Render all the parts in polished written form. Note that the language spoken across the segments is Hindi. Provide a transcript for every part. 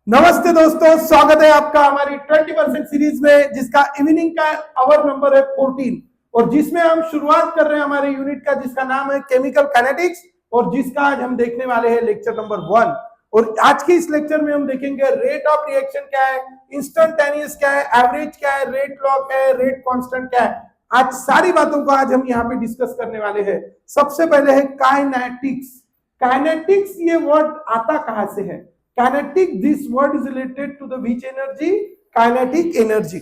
नमस्ते दोस्तों, स्वागत है आपका हमारी 20% सीरीज में, जिसका इवनिंग का आवर नंबर है 14 और जिसमें हम शुरुआत कर रहे हैं हमारे यूनिट का, जिसका नाम है केमिकल काइनेटिक्स और जिसका आज हम देखने वाले हैं लेक्चर नंबर 1। और आज की इस लेक्चर में हम देखेंगे रेट ऑफ रिएक्शन क्या है, इंस्टेंटेनियस क्या है, एवरेज क्या है, रेट लॉ क्या है, रेट कांस्टेंट क्या है। आज सारी बातों को आज हम यहाँ पे डिस्कस करने वाले हैं। सबसे पहले है काइनेटिक्स। काइनेटिक्स ये वर्ड आता कहां से है? Kinetic, this word is related to the which energy? Kinetic energy.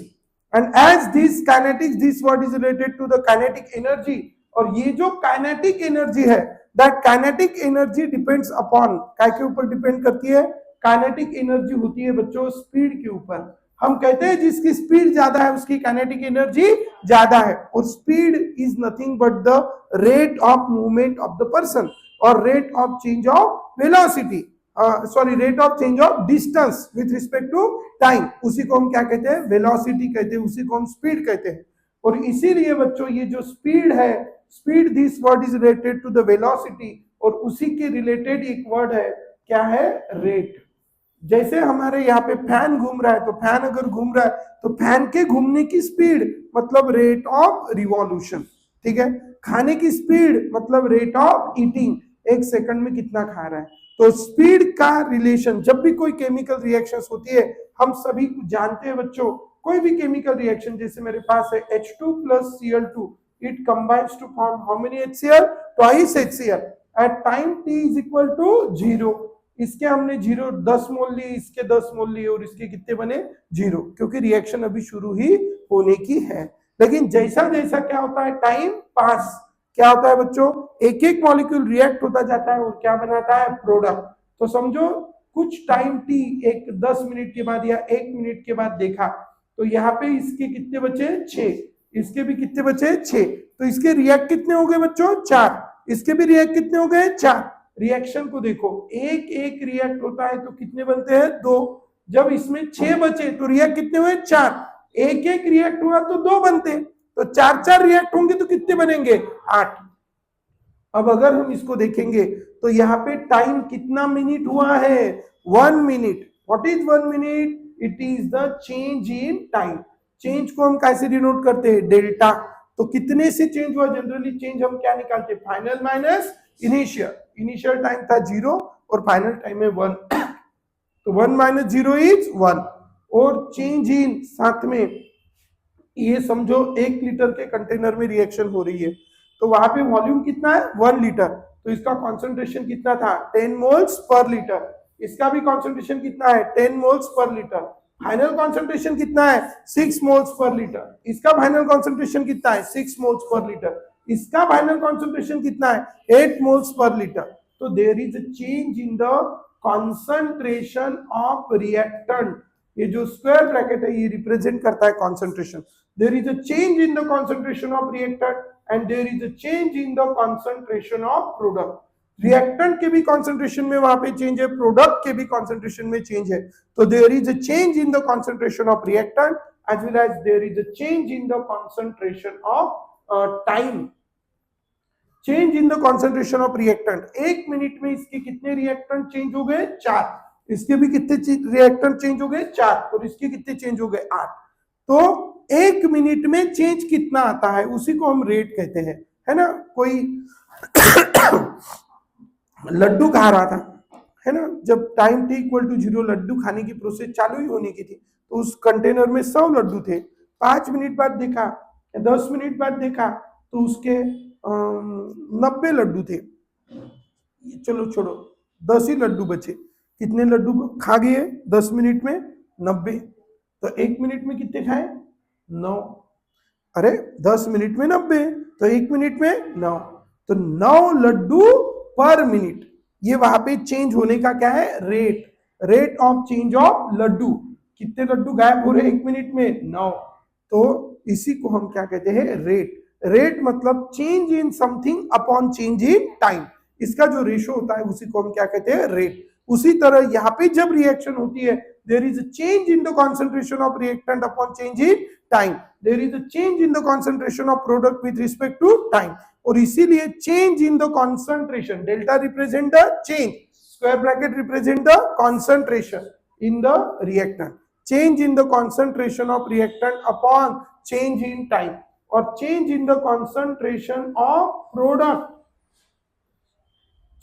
And as this kinetics, this word is related to the kinetic energy. और ये जो kinetic energy है, that kinetic energy depends upon, काय के ऊपर डिपेंड करती है? kinetic energy होती है बच्चों स्पीड के ऊपर। हम कहते हैं जिसकी स्पीड ज्यादा है उसकी काइनेटिक एनर्जी ज्यादा है, और speed is nothing but the rate of movement of the person और rate of change of velocity, rate of change of distance with respect to time. उसी को हम क्या कहते हैं? वेलोसिटी कहते हैं, उसी को हम स्पीड कहते हैं। और इसीलिए बच्चों ये जो स्पीड है, speed this word is related to the velocity, और उसी के रिलेटेड एक वर्ड है, क्या है? रेट। जैसे हमारे यहाँ पे फैन घूम रहा है, तो फैन अगर घूम रहा है तो फैन के घूमने की स्पीड मतलब रेट ऑफ रिवॉल्यूशन, ठीक है। खाने की स्पीड मतलब रेट ऑफ ईटिंग, एक सेकंड में कितना खा रहा है। तो स्पीड का रिलेशन, जब भी कोई केमिकल रिएक्शंस होती है, हम सभी जानते हैं बच्चों, कोई भी केमिकल रिएक्शन, जैसे मेरे पास है H2 plus Cl2, it combines to form how many HCl? Twice HCl at time t is equal to 0। इसके हमने 0 10 मोल लिए, इसके 10 मोल लिए, और इसके कितने बने? 0, क्योंकि रिएक्शन अभी शुरू ही होने की है। लेकिन जैसा जैसा क्या होता है, टाइम पास, क्या होता है बच्चों? एक एक मॉलिक्यूल रिएक्ट होता जाता है और क्या बनाता है? प्रोडक्ट। तो समझो कुछ टाइम टी, एक 10 मिनट के बाद या 1 मिनट के बाद देखा, तो यहाँ पे इसके कितने बचे? 6, इसके भी कितने बचे? 6। तो इसके रिएक्ट कितने हो गए बच्चों? 4। इसके भी रिएक्ट कितने हो गए? 4। रिएक्शन को देखो, एक एक रिएक्ट होता है तो कितने बनते हैं? 2। जब इसमें 6 बचे तो रिएक्ट कितने हुए? 4। एक एक रिएक्ट हुआ तो 2 बनते, तो 4 रिएक्ट होंगे तो कितने बनेंगे? 8। अब अगर हम इसको देखेंगे तो यहाँ पे टाइम कितना मिनट हुआ है? 1 minute. What is 1 minute? It is the change in time. Change को हम कैसे डिनोट करते हैं? डेल्टा। तो कितने से चेंज हुआ? जनरली चेंज हम क्या निकालते हैं? Final minus initial. Initial time था 0 और फाइनल टाइम है 1, तो 1 माइनस 0 इज 1। और चेंज इन, साथ में ये समझो 1 लीटर के कंटेनर में रिएक्शन हो रही है, तो वहां पे वॉल्यूम कितना है? 1 लीटर, तो इसका कॉन्सेंट्रेशन कितना था? 10 मोल्स पर लीटर। इसका भी कॉन्सेंट्रेशन कितना है? 10 मोल्स पर लीटर। फाइनल कॉन्सेंट्रेशन कितना है? 6 मोल्स पर लीटर। इसका फाइनल कॉन्सेंट्रेशन कितना है? 6 मोल्स पर लीटर। इसका फाइनल कॉन्सेंट्रेशन कितना है? 8 मोल्स पर लीटर। तो there is a change in the concentration of reactant. ये जो स्क्वायर ब्रैकेट है ये रिप्रेजेंट करता है concentration. There is a change in the concentration of reactant and there is a change in the concentration of product। Reactant के भी कॉन्सेंट्रेशन में वहां पे चेंज है, प्रोडक्ट के भी कॉन्सेंट्रेशन में चेंज है। तो there is a change in the concentration of reactant as well as there is a change in the concentration of time. Change in the concentration of reactant, 1 minute में इसके कितने रिएक्टेंट चेंज हो गए? 4। इसके भी कितने रिएक्टेंट चेंज हो गए? 4। और इसके कितने चेंज हो गए? 8। तो 1 मिनट में चेंज कितना आता है, उसी को हम रेट कहते हैं, है ना। कोई लड्डू खा रहा था, है ना, जब time t equal to 0 laddoo खाने की प्रोसेस चालू ही होने की थी, तो उस कंटेनर में 100 लड्डू थे। 5 मिनट बाद देखा या 10 मिनट बाद देखा तो उसके 90 लड्डू थे। चलो छोड़ो, 10 ही लड्डू बचे। कितने लड्डू खा गए 10 मिनट में? 90। तो 1 मिनट में कितने खाए? 9। अरे 10 मिनट में 90, तो 1 मिनट में 9, तो 9 लड्डू पर मिनट। ये वहां पे चेंज होने का क्या है? Rate. Rate of change of laddoo. कितने लड्डू गायब हो रहे 1 मिनट में? 9। तो इसी को हम क्या कहते हैं? रेट। रेट मतलब change in something upon change in time. इसका जो रेशो होता है उसी को हम क्या कहते हैं? रेट। उसी तरह यहाँ पे जब रिएक्शन होती है, there is a change in the concentration of reactant upon change in time, there is a change in the concentration of product with respect to time। और इसीलिए change in the concentration, delta represent the change, square bracket represent the concentration, in the reactant, change in the concentration of reactant upon change in time, or change in the concentration of product,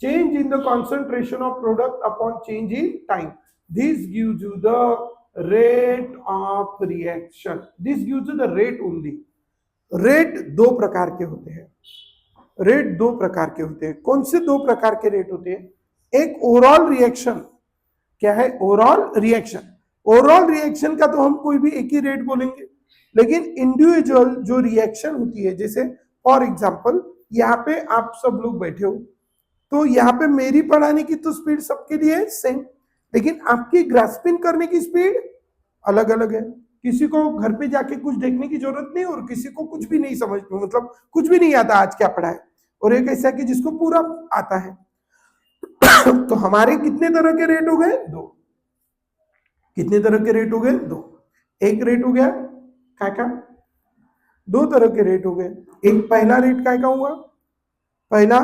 change in the concentration of product upon change in time. This gives you the rate of reaction. This gives you the rate only. Rate दो प्रकार के होते हैं, रेट दो प्रकार के होते हैं. कौन से दो प्रकार के रेट होते हैं? एक ओवरऑल रिएक्शन. क्या है ओवरऑल रिएक्शन? ओवरऑल रिएक्शन का तो हम कोई भी एक ही रेट बोलेंगे, लेकिन इंडिविजुअल जो रिएक्शन होती है, जैसे फॉर एग्जांपल यहाँ पे आप सब लोग बैठे हो, तो यहाँ पे मेरी पढ़ाने की तो स्पीड सबके लिए सेम, लेकिन आपकी ग्रास्पिंग करने की स्पीड अलग अलग है. किसी को घर पे जाके कुछ देखने की जरूरत नहीं, और किसी को कुछ भी नहीं समझ, मतलब कुछ भी नहीं आता आज क्या पढ़ा है, और एक ऐसा कि जिसको पूरा आता है. तो हमारे कितने तरह के रेट हो गए? दो. कितने तरह के रेट हो गए? दो. एक रेट हो गया काय का? दो तरह के रेट हो गए. एक पहला रेट काय का हुआ? पहला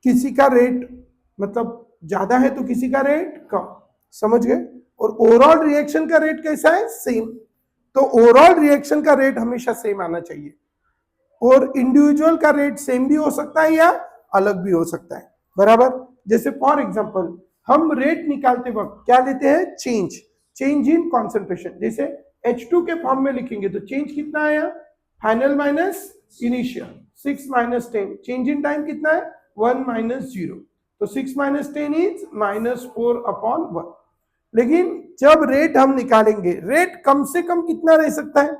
किसी का रेट मतलब ज्यादा है तो किसी का रेट कम, समझ गए? और ओवरऑल रिएक्शन का रेट कैसा है? सेम. तो ओवरऑल रिएक्शन का रेट हमेशा सेम आना चाहिए, और इंडिविजुअल का रेट सेम भी हो सकता है या अलग भी हो सकता है. बराबर. जैसे फॉर एग्जांपल हम रेट निकालते वक्त क्या लेते हैं? Change, change in concentration. जैसे H2 के फॉर्म में लिखेंगे तो चेंज कितना आया? Final minus initial, 6 minus 10. Change in time कितना है? 1 माइनस 0. तो 6 माइनस 10 इज -4 अपॉन 1. लेकिन जब रेट हम निकालेंगे, रेट कम से कम कितना रह सकता है?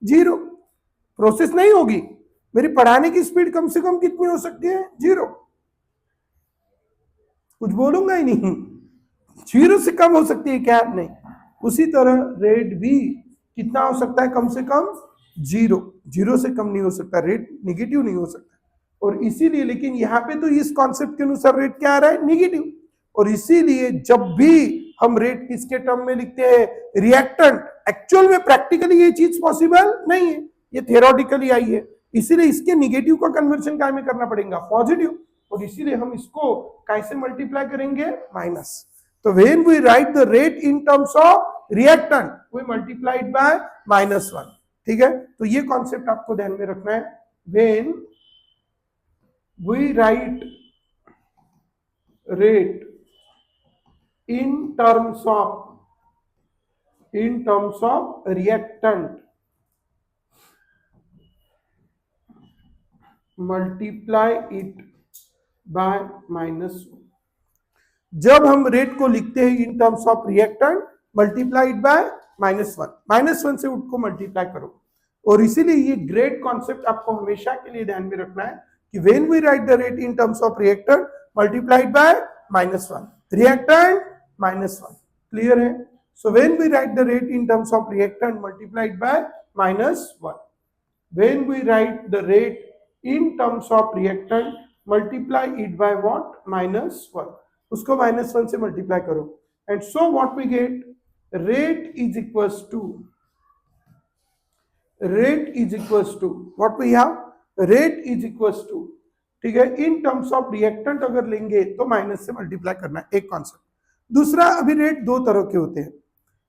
0. प्रोसेस नहीं होगी. मेरी पढ़ाने की स्पीड कम से कम कितनी हो सकती है? 0. कुछ बोलूंगा ही नहीं. 0 से कम हो सकती है क्या? नहीं. उसी तरह रेट भी कितना हो सकता है? कम से कम 0. 0 से कम नहीं हो सकता. रेट निगेटिव नहीं हो सकता. और इसीलिए, लेकिन यहाँ पे तो इस कॉन्सेप्ट के अनुसार रेट क्या आ रहा है? निगेटिव. और इसीलिए जब भी हम रेट किसके टर्म में लिखते हैं? रिएक्टेंट. एक्चुअल में प्रैक्टिकली ये चीज पॉसिबल नहीं है, ये थियोरेटिकली आई है. इसीलिए इसके निगेटिव का कन्वर्जन काय में करना पड़ेगा? पॉजिटिव. और इसीलिए हम इसको कैसे मल्टीप्लाई करेंगे? माइनस. तो when we write the rate in terms of reactant, we multiply it by -1. ठीक है. तो ये कॉन्सेप्ट आपको ध्यान में रखना है. When we write rate in terms of reactant, multiply it by -1. जब हम रेट को लिखते हैं इन terms of reactant, multiply it by -1. -1 से उसको मल्टीप्लाई करो. और इसीलिए ये ग्रेट कॉन्सेप्ट आपको हमेशा के लिए ध्यान में रखना है कि when we write the rate in terms of reactant, multiply it by -1. Reactant -1. Clear है? So when we write the rate in terms of reactant, multiply it by -1. When we write the rate in terms of reactant, multiply it by what? -1. उसको -1 से मल्टीप्लाई करो. And so what we get? Rate is equals to what we have? Rate is equals to. ठीक है. इन टर्म्स ऑफ रिएक्टेंट अगर लेंगे तो माइनस से मल्टीप्लाई करना है. एक कॉन्सेप्ट. दूसरा, अभी रेट दो तरह के होते हैं.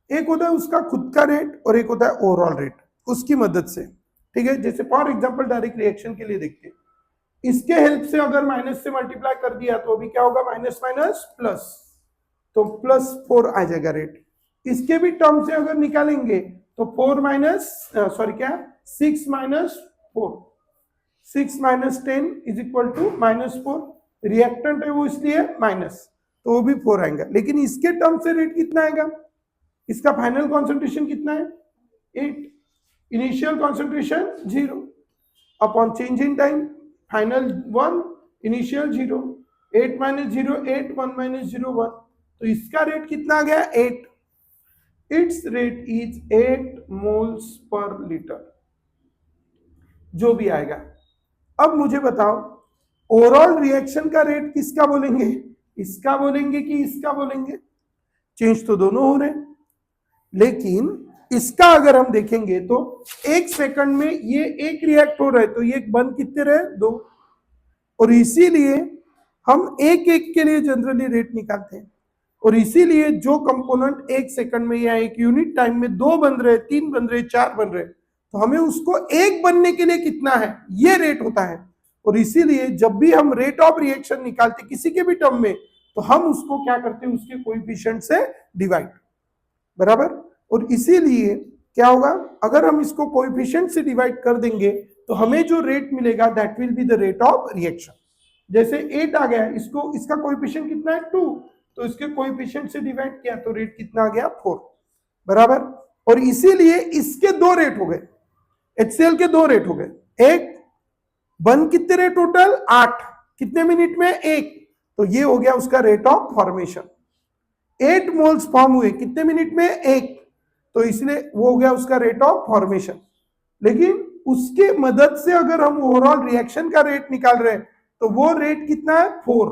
एक होता है उसका खुद का रेट, और एक होता है ओवरऑल रेट, उसकी मदद से. ठीक है. जैसे फॉर एग्जांपल डायरेक्ट रिएक्शन के लिए देखते हैं. इसके हेल्प से अगर माइनस से मल्टीप्लाई कर दिया तो अभी क्या होगा? माइनस माइनस प्लस, तो +4 आ जाएगा रेट. इसके भी टर्म से अगर निकालेंगे तो 4 minus 6 minus 4, 6 minus 10 is equal to -4. Reactant है वो, इसलिए माइनस, तो वो भी 4 आएगा. लेकिन इसके टर्म से रेट कितना आएगा? इसका फाइनल कॉन्सेंट्रेशन कितना है? 8. Initial concentration 0 upon change in time, final 1, initial 0. 8 minus 0 8, 1 minus 0 1. तो इसका रेट कितना आ गया? 8. इट्स रेट इज 8 मोल्स पर लीटर, जो भी आएगा. अब मुझे बताओ, ओवरऑल रिएक्शन का रेट किसका बोलेंगे? इसका बोलेंगे कि इसका बोलेंगे? चेंज तो दोनों हो रहे हैं, लेकिन इसका अगर हम देखेंगे तो 1 सेकंड में ये एक रिएक्ट हो रहा है, तो ये बंद कितने रहे? 2. और इसीलिए हम एक एक के लिए जनरली रेट निकालते हैं. और इसीलिए जो कंपोनेंट एक सेकंड में या एक यूनिट टाइम में 2 बन रहे, 3 बन रहे, 4 बन रहे, तो हमें उसको एक बनने के लिए कितना है, ये रेट होता है। और इसीलिए जब भी हम रेट ऑफ रिएक्शन निकालते किसी के भी टर्म में, तो हम उसको क्या करते हैं, उसके कोएफिशिएंट से डिवाइड, बराबर। और इसीलिए क्या होगा, अगर हम इसको कोएफिशिएंट से डिवाइड कर देंगे तो हमें जो रेट मिलेगा that will be the rate of reaction. जैसे 8 आ गया, इसको इसका कोएफिशिएंट कितना है 2, तो इसके कोएफिशिएंट से डिवाइड किया तो रेट कितना आ गया 4, बराबर। और इसीलिए इसके 2 रेट हो गए, HCl के 2 रेट हो गए, एक बन कितने रेट टोटल 8, कितने मिनट में 1, तो ये हो गया उसका rate of formation. 8 moles form हुए कितने मिनट में 1, तो इसलिए वो हो गया उसका रेट ऑफ फॉर्मेशन। लेकिन उसके मदद से अगर हम ओवरऑल रिएक्शन का रेट निकाल रहे हैं तो वो रेट कितना है 4,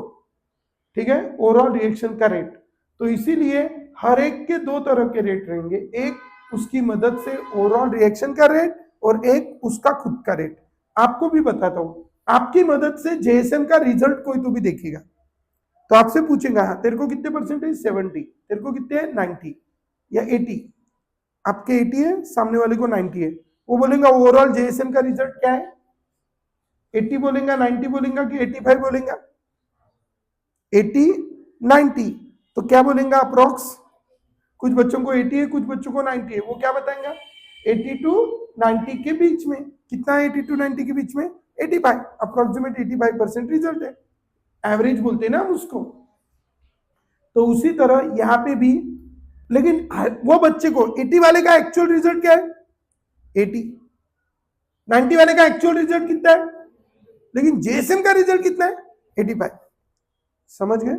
ठीक है, ओवरऑल रिएक्शन का रेट। तो इसीलिए हर एक के 2 तरह के रेट रहेंगे, एक उसकी मदद से ओवरऑल रिएक्शन का रेट और एक उसका खुद का रेट। आपको भी बताता हूं, आपकी मदद से JSM का रिजल्ट कोई तो भी देखेगा तो आपसे पूछेगा हाँ तेरे को कितने परसेंटेज 70, तेरे को कितने है 90 या 80, आपके 80 है, सामने वाले को 90 है, वो बोलेगा ओवरऑल JSM का रिजल्ट क्या है, 80 बोलेगा 90 बोलेगा कि 85 बोलेगा, 80 90, तो क्या बोलेगा अप्रोक्स, कुछ बच्चों को 80 है, कुछ बच्चों को 90 है, वो क्या बताएंगा 80 to 90 के बीच में, कितना है 80 to 90 के बीच में 85, अप्रोक्सीमेट 85% रिजल्ट है, एवरेज बोलते हैं ना हम उसको। तो उसी तरह यहाँ पे भी, लेकिन वो बच्चे को 80 वाले का एक्चुअल रिजल्ट क्या है 80, 90 वाले का एक्चुअल रिजल्ट कितना है, लेकिन JSM का रिजल्ट कितना है 85, समझ गए,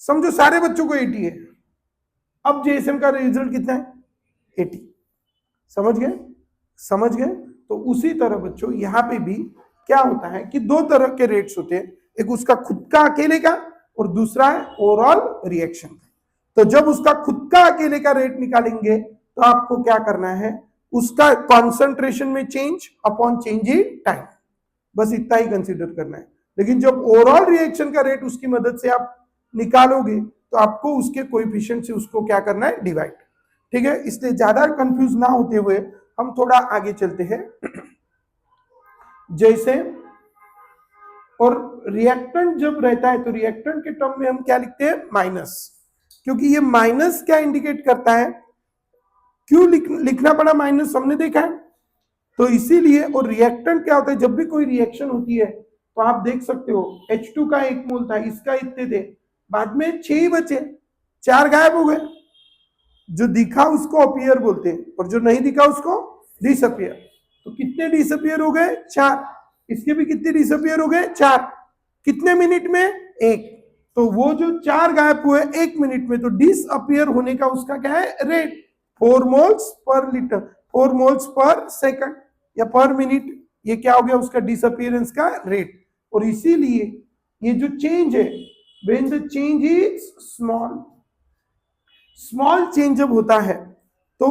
समझो सारे बच्चों को 80 है, अब JSM का रिजल्ट कितना है 80, समझ गए, समझ गए। तो उसी तरह बच्चों यहाँ पे भी क्या होता है कि 2 तरह के रेट्स होते हैं, एक उसका खुद का अकेले का और दूसरा है ओवरऑल रिएक्शन का। तो जब उसका खुद का अकेले का रेट निकालेंगे तो आपको क्या करना है, उसका कॉन्सेंट्रेशन में change upon change in time, बस इतना ही कंसीडर करना है। लेकिन जब ओवरऑल रिएक्शन का रेट उसकी मदद से आप निकालोगे तो आपको उसके कोएफिशिएंट से उसको क्या करना है डिवाइड, ठीक है। इसलिए ज्यादा कंफ्यूज ना होते हुए हम थोड़ा आगे चलते हैं। जैसे और रिएक्टेंट जब रहता है तो रिएक्टेंट के टर्म में हम क्या लिखते हैं माइनस, क्योंकि ये माइनस क्या इंडिकेट करता है, क्यों लिखना पड़ा माइनस हमने देखा है, तो इसीलिए। और रिएक्टेंट क्या होता है, जब भी कोई रिएक्शन होती है तो आप देख सकते हो H2 का 1 मोल था, इसका इतने थे, बाद में 6 ही बचे, 4 गायब हो गए, जो दिखा उसको अपीयर बोलते हैं और जो नहीं दिखा उसको डिसअपीयर। तो कितने डिसअपीयर हो गए 4, इसके भी कितने डिसअपीयर हो गए 4, कितने मिनट में 1, तो वो जो 4 गायब हुए 1 मिनट में, तो डिसअपीयर होने का उसका क्या है रेट 4 मोल्स पर लीटर, 4 मोल्स पर सेकंड या पर मिनट, ये क्या हो गया उसका डिसअपीयरेंस का रेट। और इसीलिए ये जो चेंज है when the change is small, small change जब होता है तो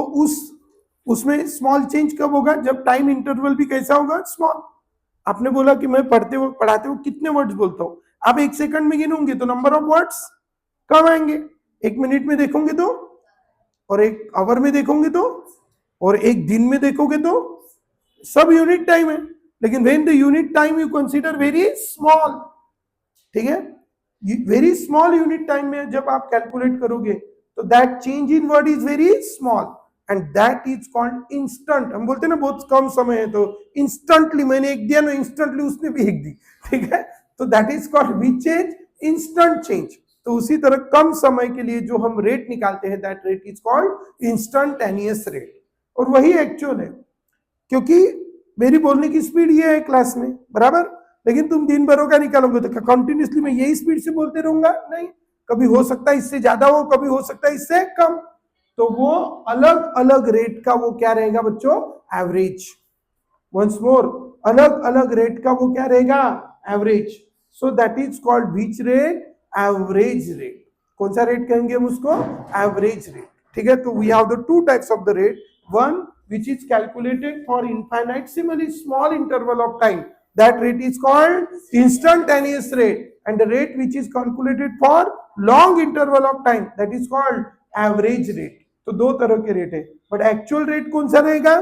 उसमें स्मॉल चेंज कब होगा, जब टाइम इंटरवल भी कैसा होगा स्मॉल। आपने बोला कि मैं पढ़ाते हुए कितने वर्ड्स बोलता हूं, आप 1 सेकंड में गिनोगे तो नंबर ऑफ वर्ड्स कम आएंगे, 1 मिनट में देखोगे तो, और 1 आवर में देखोगे तो, और 1 दिन में देखोगे तो, सब यूनिट टाइम है। लेकिन when the unit time you consider very small, ठीक है, वेरी स्मॉल यूनिट टाइम में जब आप कैलकुलेट करोगे तो that change in word is very small and that is called instant. हम बोलते हैं ना बहुत कम समय है तो इंस्टेंटली मैंने 1 दिया ना, इंस्टेंटली उसने भी 1 दी, ठीक है, तो that is called which change, instant change. तो उसी तरह कम समय के लिए जो हम रेट निकालते हैं that rate is called instantaneous rate, और वही एक्चुअल है। क्योंकि मेरी बोलने की स्पीड ये है क्लास में, बराबर, लेकिन तुम दिन भरों का निकालोगे तो कंटिन्यूसली मैं यही स्पीड से बोलते रहूंगा, नहीं, कभी हो सकता है इससे ज्यादा हो, कभी हो सकता है इससे कम, तो वो अलग अलग रेट का वो क्या रहेगा बच्चों, एवरेज। वंस मोर, अलग अलग रेट का वो क्या रहेगा, average. So that is called which rate, average rate. कौन सा रेट कहेंगे हम उसको, एवरेज रेट, ठीक है। तो we have the 2 types of the rate, one which is calculated for infinitesimally small interval of time, that rate is called instantaneous rate, and the rate which is calculated for long interval of time that is called average rate. तो दो तरह के रेट है, बट एक्चुअल रेट कौन सा रहेगा?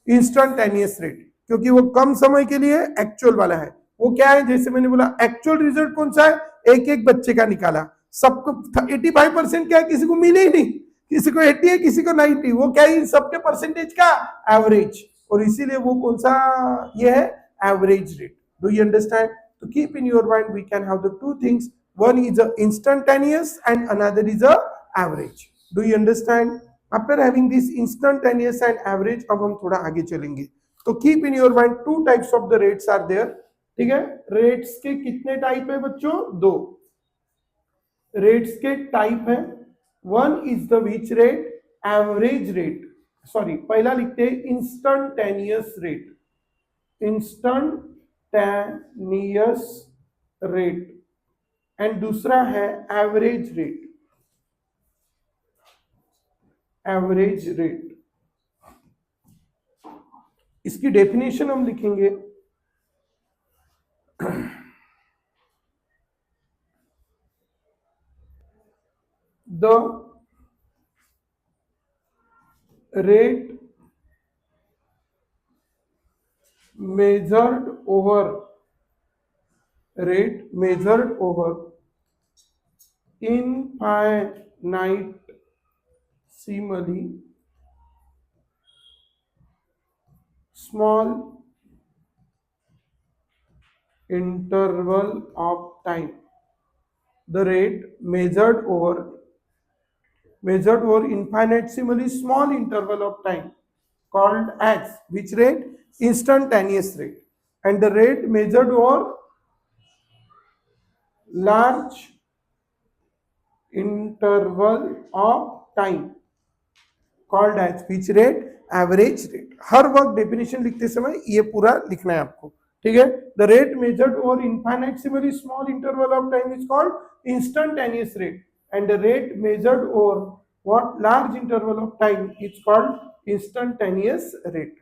इंस्टंटेनियस रेट, क्योंकि वो कम समय के लिए एक्चुअल वाला है। वो क्या है, जैसे मैंने बोला एक्चुअल रिजल्ट कौन सा है, एक एक बच्चे का निकाला, सबको 85% क्या है, किसी को मिले ही नहीं, किसी को 80 है, किसी को 90, वो क्या है, सबके परसेंटेज का एवरेज, और इसीलिए वो कौन सा ये है, average rate. Do you understand? तो keep in your mind we can have the two things, one is a instantaneous and another is a average. Do you understand? After having this instantaneous and average, अब हम थोड़ा आगे चलेंगे। तो keep in your mind two types of the rates are there। ठीक है, रेट्स के कितने टाइप है बच्चों? दो रेट्स के टाइप है। One is the which rate, average rate, sorry पहला लिखते हैं instantaneous rate, instantaneous rate, and दूसरा है एवरेज रेट, एवरेज रेट। इसकी डेफिनेशन हम लिखेंगे, the rate measured over infinitesimally small interval of time, the rate measured over infinitesimally small interval of time called as which rate? Instantaneous rate. And the rate measured over large interval of time called as which rate? Average rate। हर वक्त डेफिनेशन लिखते समय ये पूरा लिखना है आपको, ठीक है? The rate measured over infinitesimally small interval of time is called instantaneous rate, and the rate measured over what large interval of time is called instantaneous rate.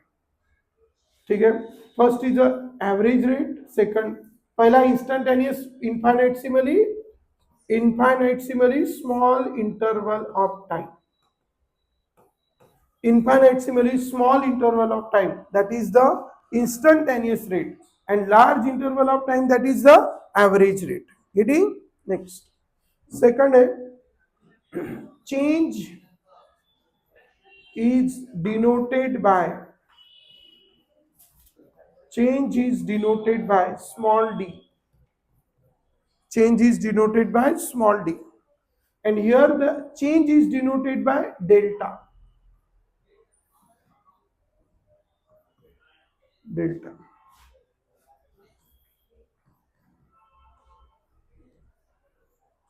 ठीक है, first is average rate, second पहला instantaneous infinitesimally small interval of time, infinitesimally small interval of time, that is the instantaneous rate, and large interval of time, that is the average rate। getting? next second है change is denoted by small d, change is denoted by small d, and here the change is denoted by delta,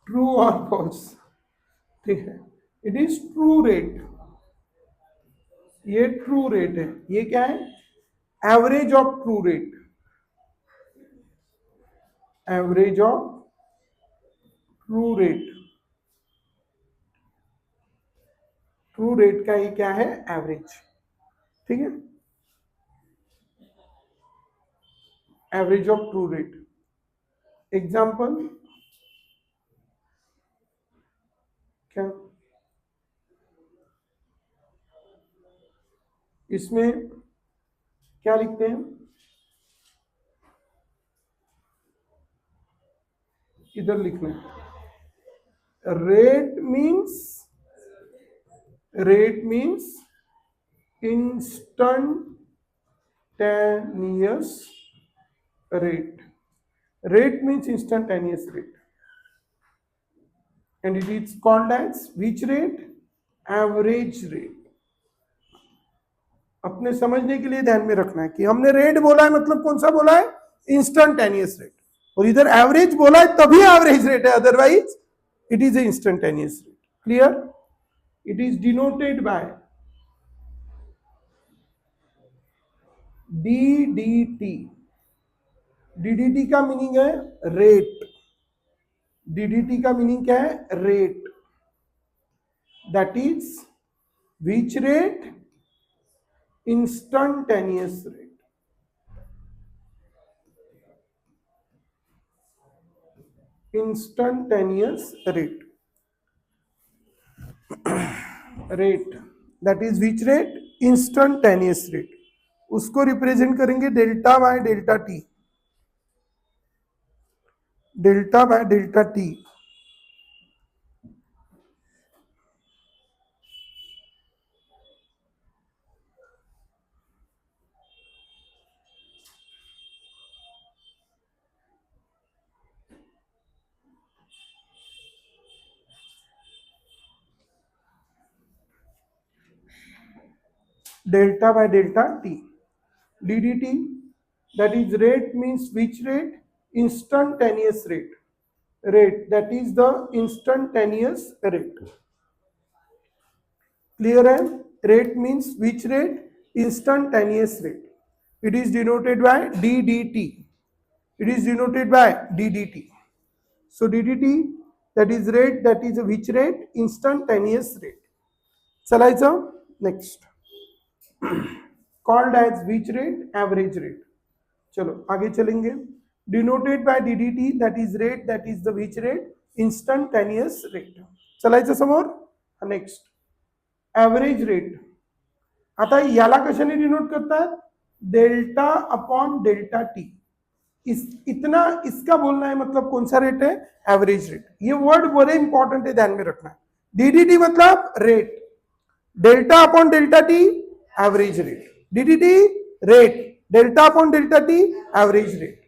true और फॉल्स। ठीक है, इट इज ट्रू रेट, ये ट्रू रेट है। ये क्या है? Average of true rate, average of true rate, true rate का ये क्या है? एवरेज। ठीक है, average of true rate. Example क्या? इसमें क्या लिखते हैं? इधर लिखना है rate means instantaneous rate, rate means instantaneous rate, and it is called as which rate? Average rate। अपने समझने के लिए ध्यान में रखना है कि हमने रेट बोला है, मतलब कौन सा बोला है? इंस्टंटेनियस रेट, और इधर एवरेज बोला है तभी एवरेज रेट है, otherwise it is instantaneous rate. Clear? It is denoted bye DDT। DDT का मीनिंग है रेट, DDT का मीनिंग क्या है? Rate, that is which rate? Instantaneous rate, instantaneous rate. Rate that is which rate, instantaneous rate, उसको रिप्रेजेंट करेंगे delta by delta T, delta by delta T. Delta by delta t, ddt, that is rate means which rate, instantaneous rate, rate that is the instantaneous rate, clear है, rate means which rate, instantaneous rate, it is denoted by ddt, it is denoted by ddt, so ddt that is rate, that is which rate, instantaneous rate. चलायचं next, called as which rate, average rate. चलो आगे चलेंगे, denoted by DDT, that is rate, that is the which rate, instantaneous rate. चलायचं समोर. Next average rate. आता याला कशाने डिनोट करतात, डेल्टा अपॉन डेल्टा टी. इतना इसका बोलना है, मतलब कौन सा रेट है, एवरेज रेट. ये वर्ड बड़े इंपॉर्टेंट है, ध्यान में रखना है. डीडीटी मतलब rate, delta upon delta T average rate, DDT rate, delta upon delta T average rate.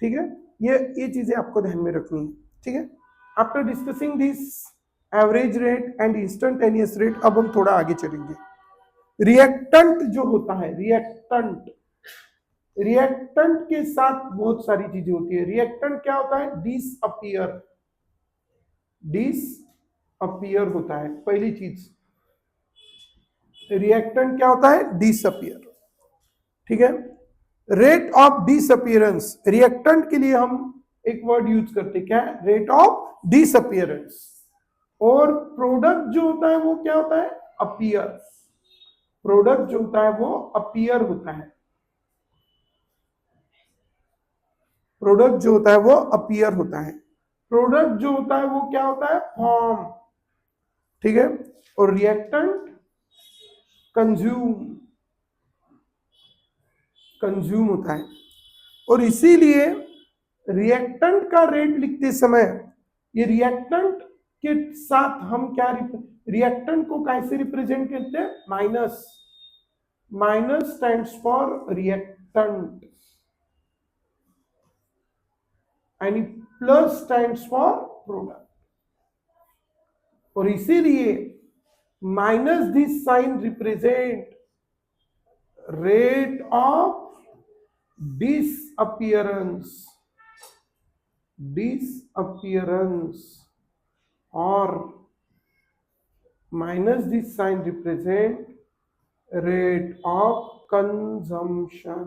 ठीक है, ये चीजें आपको ध्यान में रखनी है. ठीक है, after discussing this average rate and instantaneous rate, अब हम थोड़ा आगे चलेंगे. रिएक्टेंट जो होता है, रिएक्टेंट, रिएक्टेंट के साथ बहुत सारी चीजें होती है. रिएक्टेंट क्या होता है, डिसअपियर, डिसअपियर होता है. पहली चीज, रिएक्टेंट क्या होता है, डिसअपियर. ठीक है, रेट ऑफ डिसअपियरेंस, रिएक्टेंट के लिए हम एक वर्ड यूज करते क्या है, रेट ऑफ डिसअपियरेंस. और प्रोडक्ट जो होता है वो क्या होता है, अपीयर. प्रोडक्ट जो होता है वो अपीयर होता है. प्रोडक्ट जो होता है वो अपीयर होता है. प्रोडक्ट जो होता है वो क्या होता है, फॉर्म. ठीक है, और रिएक्टेंट कंज्यूम, कंज्यूम होता है. और इसीलिए रिएक्टेंट का रेट लिखते समय ये रिएक्टेंट के साथ हम क्या, रिएक्टेंट को कैसे रिप्रेजेंट करते हैं, minus. Minus stands for reactant and plus stands for product. और इसीलिए minus this sign represent rate of disappearance, disappearance, or minus this sign represent rate of consumption.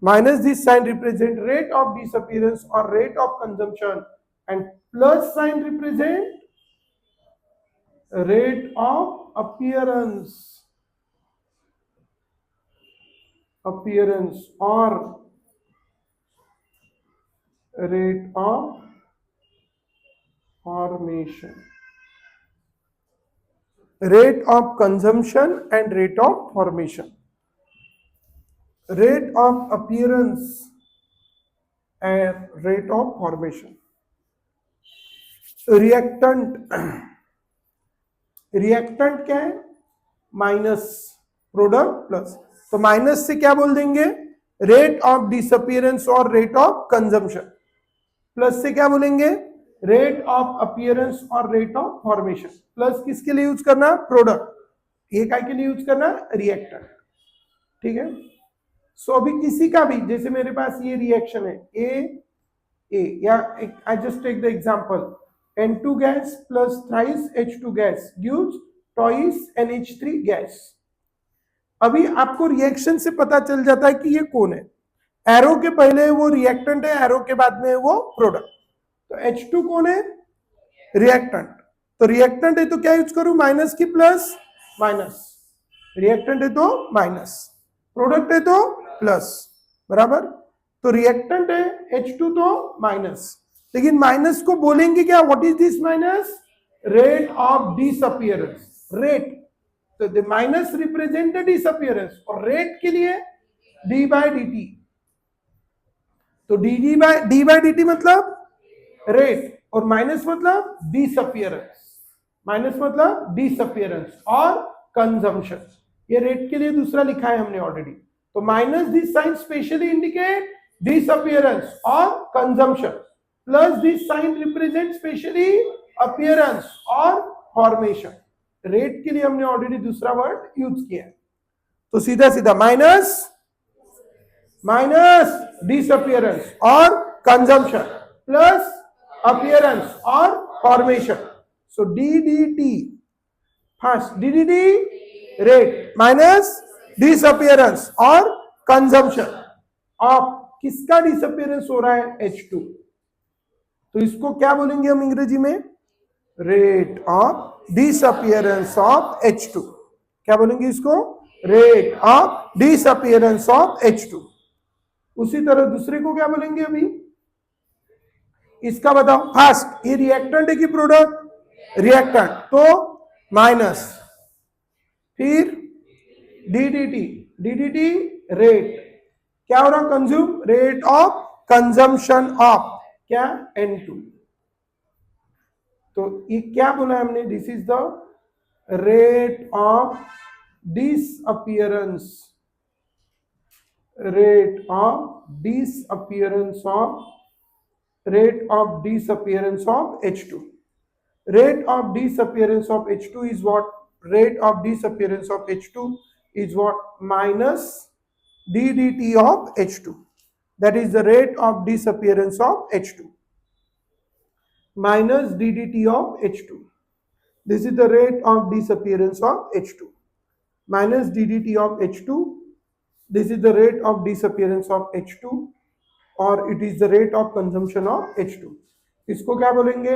Minus this sign represent rate of disappearance or rate of consumption, and plus sign represent rate of appearance, appearance, or rate of formation, rate of consumption and rate of formation, rate of appearance and rate of formation. Reactant, reactant क्या है, माइनस, प्रोडक्ट प्लस. तो माइनस से क्या बोल देंगे, रेट ऑफ डिसअपियरेंस और रेट ऑफ कंजम्पशन. प्लस से क्या बोलेंगे, रेट ऑफ अपीयरेंस और रेट ऑफ फॉर्मेशन. प्लस किसके लिए यूज करना, प्रोडक्ट. ये काय के लिए यूज करना, रिएक्टेंट. ठीक है, सो अभी किसी का भी, जैसे मेरे पास ये रिएक्शन है ए, या I just take the example, N2 gas plus thrice H2 gas gives twice NH3 gas. अभी आपको रिएक्शन से पता चल जाता है कि ये कौन है. एरो के पहले वो रिएक्टेंट है, एरो के बाद में वो प्रोडक्ट. तो H2 कौन है, रिएक्टेंट. तो रिएक्टेंट है तो क्या यूज करूं, माइनस की प्लस, माइनस. रिएक्टेंट है तो माइनस, प्रोडक्ट है तो प्लस, बराबर. तो रिएक्टेंट है H2 तो माइनस, लेकिन माइनस को बोलेंगे क्या, what is this minus, rate of disappearance. rate, तो the minus represent the disappearance और रेट के लिए डी बाय डी टी, तो डी बाय डी टी मतलब रेट और माइनस मतलब डिसअपियरेंस, माइनस मतलब डिसअपियरेंस और कंजम्पशन। ये रेट के लिए दूसरा लिखा है हमने ऑलरेडी, तो minus this sign specially indicate disappearance और consumption, plus this sign represent specially appearance और फॉर्मेशन। रेट के लिए हमने ऑलरेडी दूसरा वर्ड यूज किया है, तो सीधा सीधा माइनस माइनस डिसअपियरेंस और कंजम्पशन प्लस अपीयरेंस और फॉर्मेशन। सो DDT first, DDT rate minus disappearance और कंजम्पशन ऑफ किसका डिसअपियरेंस हो रहा है, H2, तो इसको क्या बोलेंगे हम अंग्रेजी में, rate of disappearance of H2। क्या बोलेंगे इसको, rate of disappearance of H2। उसी तरह दूसरे को क्या बोलेंगे अभी, इसका बताओ। फर्स्ट ये रिएक्टेंट है कि प्रोडक्ट, रिएक्टेंट, तो माइनस, फिर DDT रेट, क्या हो रहा, consume, rate of consumption of क्या, N2। तो ये क्या बोला हमने, this is the rate of disappearance, rate of disappearance of, rate of disappearance of H2. Rate of disappearance of H2 is what? Rate of disappearance of H2 is what? Minus DDT of H2. That is the rate of disappearance of H2. Minus DDT of H2. This is the rate of disappearance of H2. Minus DDT of H2. This is the rate of disappearance of H2. और it is the rate of consumption of H2। इसको क्या बोलेंगे,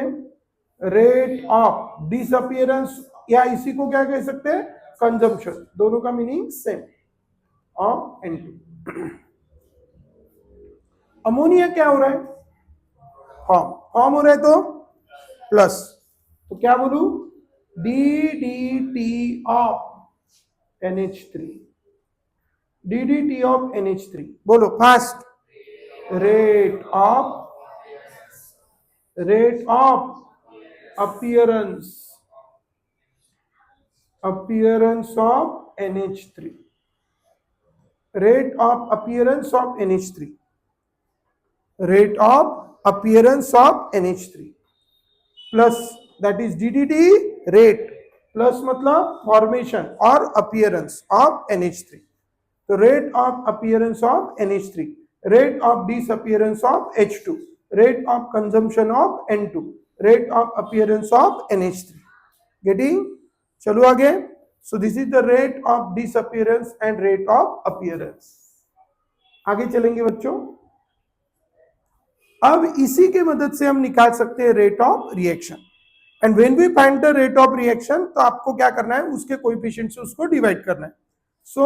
रेट ऑफ डिसअपियरेंस, या इसी को क्या कह सकते हैं, कंजम्पशन, दोनों का meaning same, of N2। Ammonia क्या हो रहा है, फॉर्म हो रहा है, तो प्लस, तो क्या बोलू, DDT of NH3, DDT of NH3, बोलो fast, rate of appearance of NH3, rate of appearance of NH3, rate of appearance of NH3 plus that is DDT rate plus मतलब formation और appearance of NH3, तो rate of appearance of NH3, rate of disappearance of H2, rate of consumption of N2, rate of appearance of NH3। Getting? चलो आगे। So this is the rate of disappearance and rate of appearance। आगे चलेंगे बच्चों। अब इसी के मदद से हम निकाल सकते हैं rate of reaction, and when we find the rate of reaction, तो आपको क्या करना है, उसके कोएफिशिएंट से उसको डिवाइड करना है। सो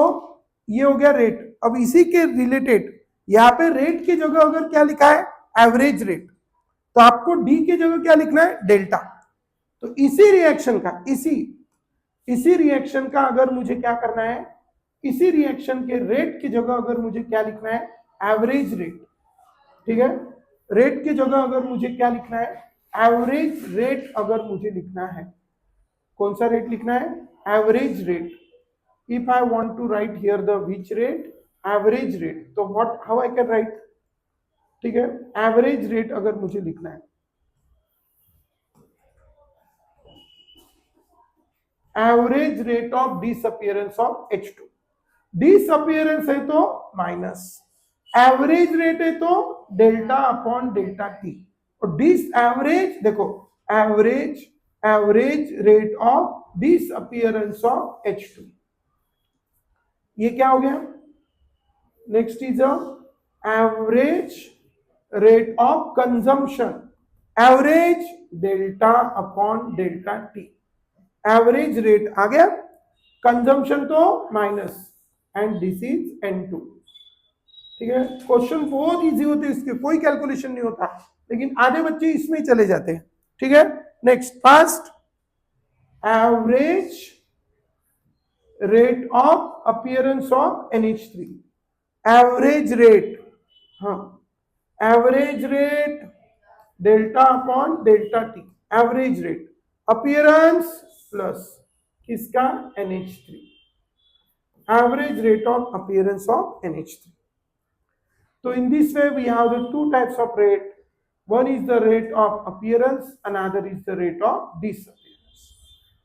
ये हो गया रेट। अब इसी के रिलेटेड यहाँ पे रेट की जगह अगर क्या लिखा है, एवरेज रेट, तो आपको डी की जगह क्या लिखना है, डेल्टा। तो इसी रिएक्शन का अगर मुझे क्या करना है, इसी रिएक्शन के रेट की जगह अगर मुझे क्या लिखना है, एवरेज रेट, ठीक है, रेट की जगह अगर मुझे क्या लिखना है, एवरेज रेट अगर मुझे लिखना है, कौन सा रेट लिखना है, average rate. If I want to write here the which rate, average rate, तो what, how I can write, ठीक है, एवरेज रेट अगर मुझे लिखना है, average rate of disappearance of H2, disappearance है तो माइनस, एवरेज रेट है तो डेल्टा अपॉन डेल्टा टी, और डिस एवरेज देखो, average rate of disappearance of H2, ये क्या हो गया। Next is average rate of consumption, average delta upon delta T, average rate आ गया, कंजम्पशन तो minus, and this is N2। ठीक है, क्वेश्चन बहुत इजी होते हैं, इसके कोई कैलकुलेशन नहीं होता, लेकिन आधे बच्चे इसमें ही चले जाते हैं। ठीक है, next first average rate of appearance of NH3, average rate, हाँ, average rate delta upon delta T, average rate appearance plus किसका NH3, average rate of appearance of NH3. So in this way we have the two types of rate. One is the rate of appearance, another is the rate of disappearance.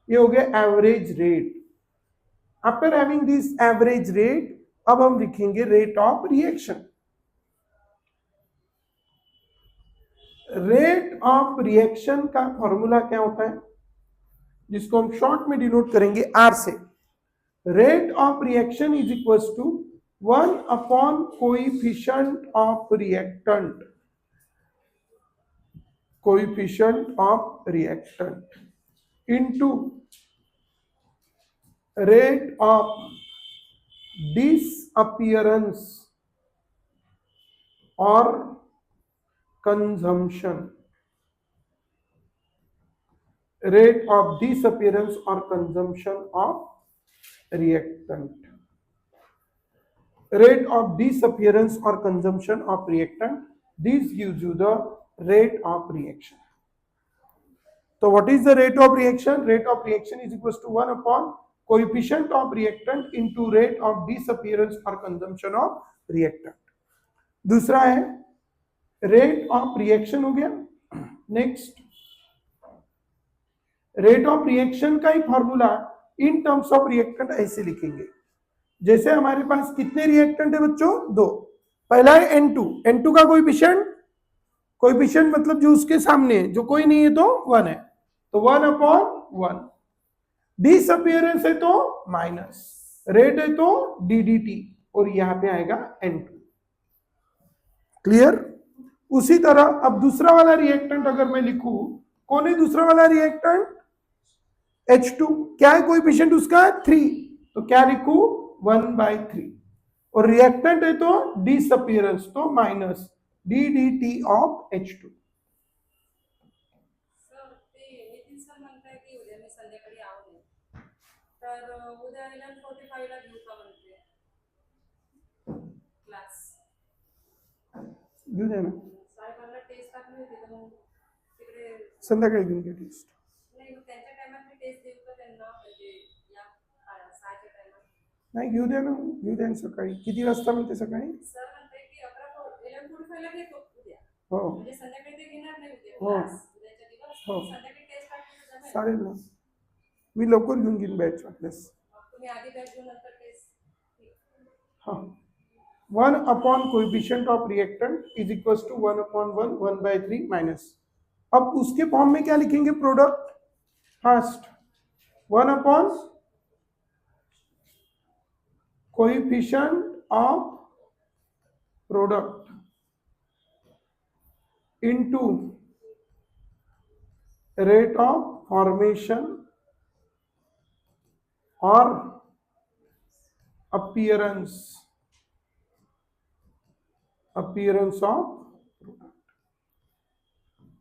ये हो गया average rate. After having this average rate, अब हम लिखेंगे rate of reaction. Rate of reaction का फॉर्मूला क्या होता है, जिसको हम शॉर्ट में डिनोट करेंगे आर से. Rate of reaction is equal to 1 upon coefficient of reactant, coefficient of reactant into rate of disappearance or consumption, rate of disappearance or consumption of reactant, rate of disappearance or consumption of reactant. This gives you the rate of reaction. So what is the rate of reaction? Rate of reaction is equal to 1 upon coefficient of reactant into rate of disappearance or consumption of reactant. दूसरा है रेट ऑफ रिएक्शन हो गया. नेक्स्ट रेट ऑफ रिएक्शन का ही formula in terms of reactant ऐसे लिखेंगे, जैसे हमारे पास कितने रिएक्टेंट है बच्चों, दो. पहला है N2, N2 का कोएफिशिएंट, कोएफिशिएंट मतलब जो उसके सामने है, जो कोई नहीं है तो 1 है, तो 1 अपॉन 1. डिसअपियरेंस है तो माइनस, रेट है तो DDT, और यहां पे आएगा N2. क्लियर. उसी तरह अब दूसरा वाला रिएक्टेंट अगर मैं लिखूं, कौन है दूसरा वाला रिएक्टेंट, H2. क्या है कोएफिशिएंट उसका 3, तो क्या लिखूं 1/3, और रिएक्टेंट है तो डिसअपियरेंस तो माइनस DDT ऑफ H2. तर उद्या 11:45 ला घेऊ का म्हणते क्लास. घेऊ द्या ना, साहेबांना टेस्ट टाकली होती तर मग तिकडे संध्याकाळी घेऊन घ्या टेस्ट. नाही, मग त्यांच्या टायमात मी टेस्ट देऊ का त्यांना, म्हणजे या 6च्या टायमात. नाही घेऊ द्या ना, घेऊ द्या सकाळी. किती वाजता म्हणते सकाळी? सर म्हणते की 11:45 ला घेतो उद्या. हो म्हणजे संध्याकाळी ते घेणार नाही उद्या हो क्लास, उद्याच्या दिवस हो. संध्याकाळी टेस्ट टाकली तर जमेल. 9:30 मी लवकर घेऊन घेईन बॅच वाटल्यास. तुम्ही आधी बॅच घेऊन नंतर टेस्ट. हाँ, 1 upon coefficient of reactant is equal to 1 upon 1, 1/3 minus. अब उसके फॉर्म में क्या लिखेंगे, product. First 1 upon coefficient of product into rate of formation और अपीयरेंस ऑफ प्रोडक्ट.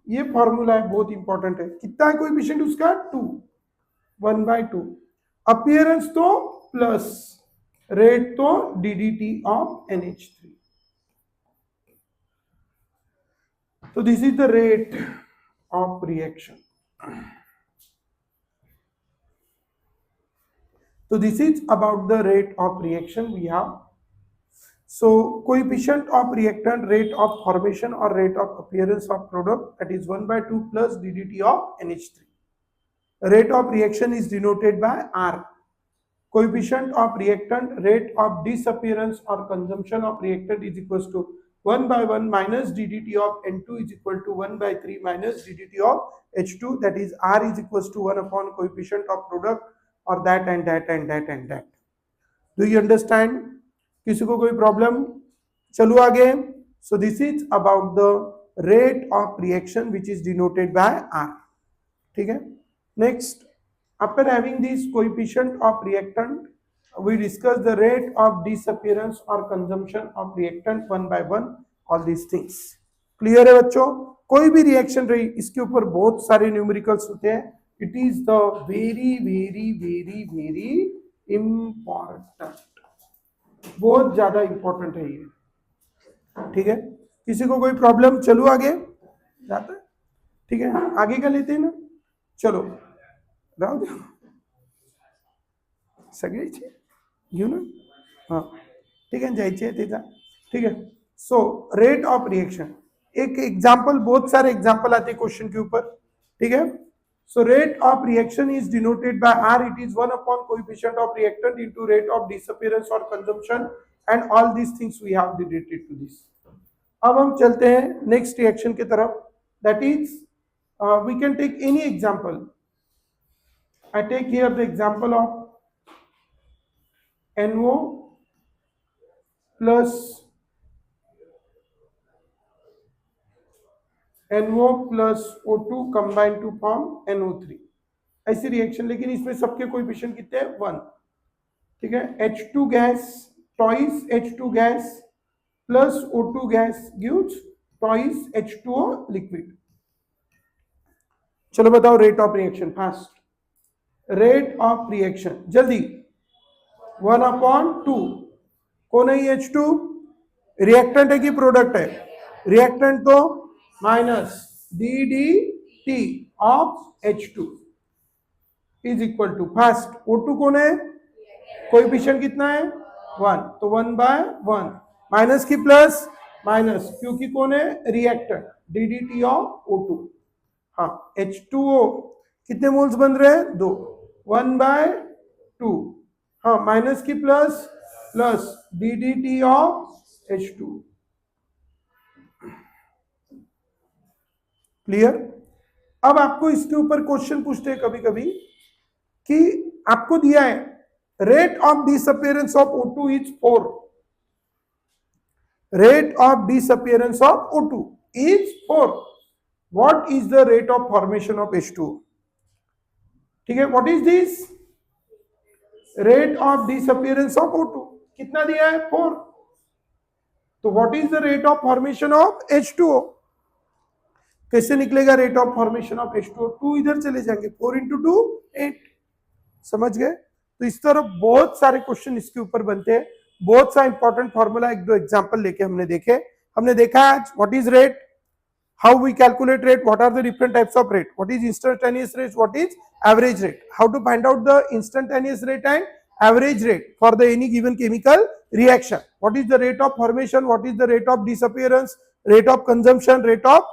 ये फॉर्मूला है, बहुत इंपॉर्टेंट है. कितना है कोएफिशिएंट उसका 2, 1/2. अपीयरेंस तो प्लस, रेट तो DDT ऑफ NH3. तो this is the rate of reaction. So this is about the rate of reaction we have. So coefficient of reactant, rate of formation or rate of appearance of product, that is 1/2 plus DDT of NH3. Rate of reaction is denoted by R. Coefficient of reactant, rate of disappearance or consumption of reactant is equals to 1/1 minus DDT of N2 is equal to 1/3 minus DDT of H2, that is R is equals to 1 upon coefficient of product और that and that and that and that. Do you understand? किसी को कोई प्रॉब्लम? चलो आगे. So this is about the rate of reaction which is denoted by R. ठीक है. Next, after having this coefficient of reactant, we discuss the rate of disappearance or consumption of reactant 1 by 1. All these things. Clear है बच्चों? कोई भी रिएक्शन रही, इसके ऊपर बहुत सारे न्यूमेरिकल्स होते हैं, it is the very very very very important, बहुत ज्यादा इंपॉर्टेंट है ये, ठीक है। किसी को कोई प्रॉब्लम? चलो आगे जाता है, ठीक है, आगे का लेते हैं ना, चलो राहू दे सगळ्याची घेऊ ना, हाँ ठीक है, जायचे आहे त्याचा, ठीक है। सो रेट ऑफ रिएक्शन, एक एग्जांपल, बहुत सारे एग्जांपल आते हैं क्वेश्चन के ऊपर, ठीक है। So rate of reaction is denoted by R, it is 1 upon coefficient of reactant into rate of disappearance और consumption and all these things we have related to this. अब हम चलते हैं नेक्स्ट रिएक्शन की तरफ, that is we can take any example. I take here the example of NO plus NO plus O2 combined to form NO3, ऐसी रिएक्शन, लेकिन इसमें सबके कोएफिशिएंट कितने हैं? 1, ठीक है। H2 gas twice H2 gas plus O2 gas gives twice H2O liquid. चलो बताओ rate of reaction, fast rate of reaction, जल्दी। 1 अपॉन 2, कौन है H2? रिएक्टेंट है कि प्रोडक्ट है? रिएक्टेंट तो minus DDT of H2 is equal to, fast O2 कौन है? कोएफिशिएंट कितना है? 1, तो 1/1 माइनस की प्लस माइनस, क्योंकि कौन है? रिएक्टेंट, DDT ऑफ O2, हाँ H2O कितने मोल्स बन रहे हैं? 2, 1/2, हाँ माइनस की plus plus DDT of H2, clear. अब आपको इसके ऊपर क्वेश्चन पूछते हैं कभी कभी कि आपको दिया है rate of disappearance of O2 is 4, rate of disappearance of O2 is 4, what is the rate of formation of H2O, ठीक है। What is this rate of disappearance of O2, कितना दिया है? 4, तो what is the rate of formation of H2O, कैसे निकलेगा rate of formation of H2O? 2 इधर चले जाएंगे, 4 into 2 8, समझ गए। तो इस तरह बहुत सारे क्वेश्चन इसके ऊपर बनते हैं, बहुत सा इंपॉर्टेंट फॉर्मूला, एक दो एग्जांपल लेके हमने देखे, हमने देखा आज what is rate, how we calculate rate, what are the different types of rate, what is instantaneous rate, what is average rate, how to find out the instantaneous rate and average rate for the any given chemical reaction, what is the rate of formation, what is the rate of disappearance, rate of consumption, rate of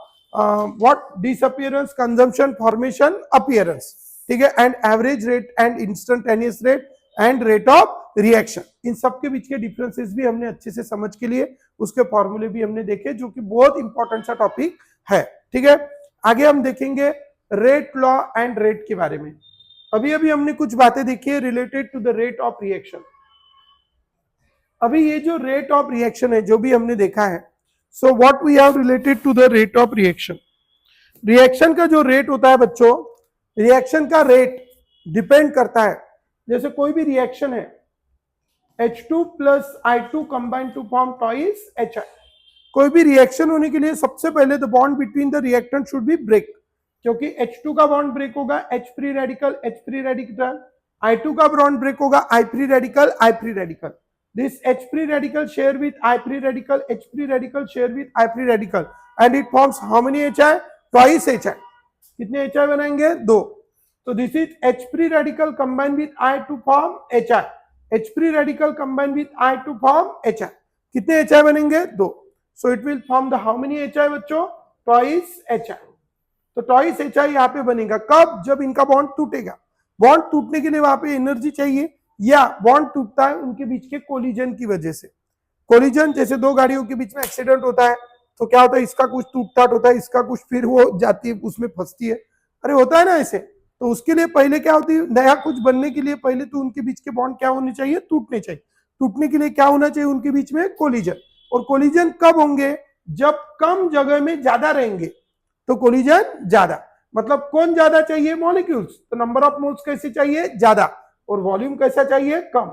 what disappearance, consumption, formation, appearance, ठीक है, and average rate and instantaneous rate and rate of reaction, इन सब के बीच के डिफरेंसेस भी हमने अच्छे से समझ के लिए, उसके फॉर्मूले भी हमने देखे, जो कि बहुत इंपॉर्टेंट सा टॉपिक है, ठीक है। आगे हम देखेंगे रेट लॉ एंड रेट के बारे में। अभी अभी हमने कुछ बातें देखी है related to the rate of reaction. अभी ये जो रेट ऑफ रिएक्शन है जो भी हमने देखा है, so what we have related to the rate of reaction, reaction का जो रेट होता है बच्चों, रिएक्शन का रेट डिपेंड करता है, जैसे कोई भी रिएक्शन है H2 plus I2 combined to form twice HI, कोई भी रिएक्शन होने के लिए सबसे पहले the bond between the reactant should be break, क्योंकि H2 का बॉन्ड ब्रेक होगा H free radical H free radical, I2 का बॉन्ड ब्रेक होगा I free radical I free radical, this H free radical share with I free radical, H free radical share with I free radical, and it forms how many HI? Twice HI. कितने HI बनाएंगे? 2. तो this is H free radical combined with I to form HI. H free radical combined with I to form HI. कितने HI बनेंगे? 2. So it will form the how many HI बच्चों? Twice HI. तो twice HI यहाँ पे बनेगा कब? जब इनका बॉन्ड टूटेगा. बॉन्ड टूटने के लिए वहां पे एनर्जी चाहिए, या बॉन्ड टूटता है उनके बीच के कोलिजन की वजह से. कोलिजन जैसे दो गाड़ियों के बीच में एक्सीडेंट होता है तो क्या होता है, इसका कुछ टूट-टाट होता है, इसका कुछ, फिर वो जाती है उसमें फंसती है, अरे होता है ना ऐसे. तो उसके लिए पहले क्या होती है, नया कुछ बनने के लिए पहले तो उनके बीच के बॉन्ड क्या होने चाहिए? टूटने चाहिए. टूटने के लिए क्या होना चाहिए उनके बीच में? कोलिजन. और कोलिजन कब होंगे? जब कम जगह में ज्यादा रहेंगे तो कोलिजन ज्यादा. मतलब कौन ज्यादा चाहिए? मॉलिक्यूल्स. तो नंबर ऑफ मोल्स कैसे चाहिए? ज्यादा. और वॉल्यूम कैसा चाहिए? कम.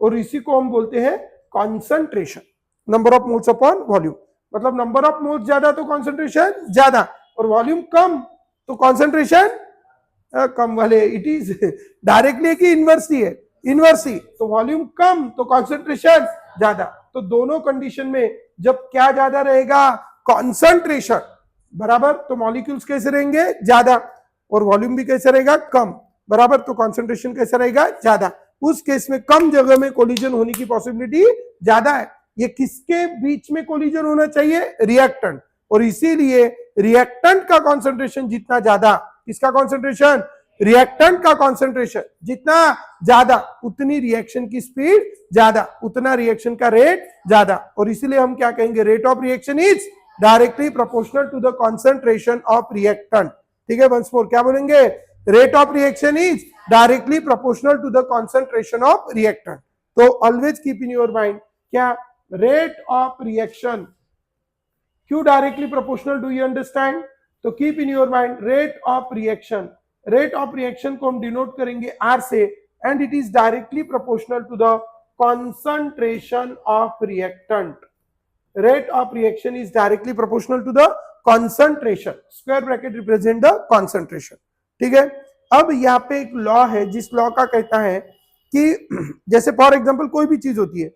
और इसी को हम बोलते हैं concentration, number of moles upon volume. मतलब नंबर ऑफ मोल्स ज्यादा तो कॉन्सेंट्रेशन ज्यादा, और वॉल्यूम कम तो कॉन्सेंट्रेशन कम वाले, इट इज डायरेक्टली कि इनवर्सली है, इनवर्सली, तो वॉल्यूम कम तो कॉन्सेंट्रेशन ज्यादा। तो दोनों कंडीशन में जब क्या ज्यादा रहेगा, कॉन्सेंट्रेशन बराबर, तो मॉलिक्यूल्स कैसे रहेंगे, ज्यादा, और वॉल्यूम भी कैसे रहेगा, कम बराबर, तो कॉन्सेंट्रेशन कैसे रहेगा, ज्यादा। उस केस में कम जगह में कोलिजन होने की पॉसिबिलिटी ज्यादा है। ये किसके बीच में कोलिजन होना चाहिए, रिएक्टेंट, और इसीलिए रिएक्टेंट का कॉन्सेंट्रेशन जितना ज्यादा, किसका कॉन्सेंट्रेशन, रिएक्टेंट का कॉन्सेंट्रेशन जितना ज्यादा, उतनी रिएक्शन की स्पीड ज्यादा, उतना रिएक्शन का रेट ज्यादा, और इसीलिए हम क्या कहेंगे, rate of reaction is directly proportional to the concentration of reactant. ठीक है, वंस मोर क्या बोलेंगे, rate of reaction is directly proportional to the concentration of reactant. तो always keep in your mind, क्या रेट ऑफ रिएक्शन क्यों directly proportional, do you understand? तो keep in your mind rate of reaction, rate of reaction को हम डिनोट करेंगे आर से, and it is directly proportional to the concentration of reactant. Rate of reaction is directly proportional to the concentration, square bracket represent the concentration. ठीक है, अब यहाँ पे एक लॉ है, जिस लॉ का कहता है कि जैसे फॉर एग्जांपल कोई भी चीज होती है,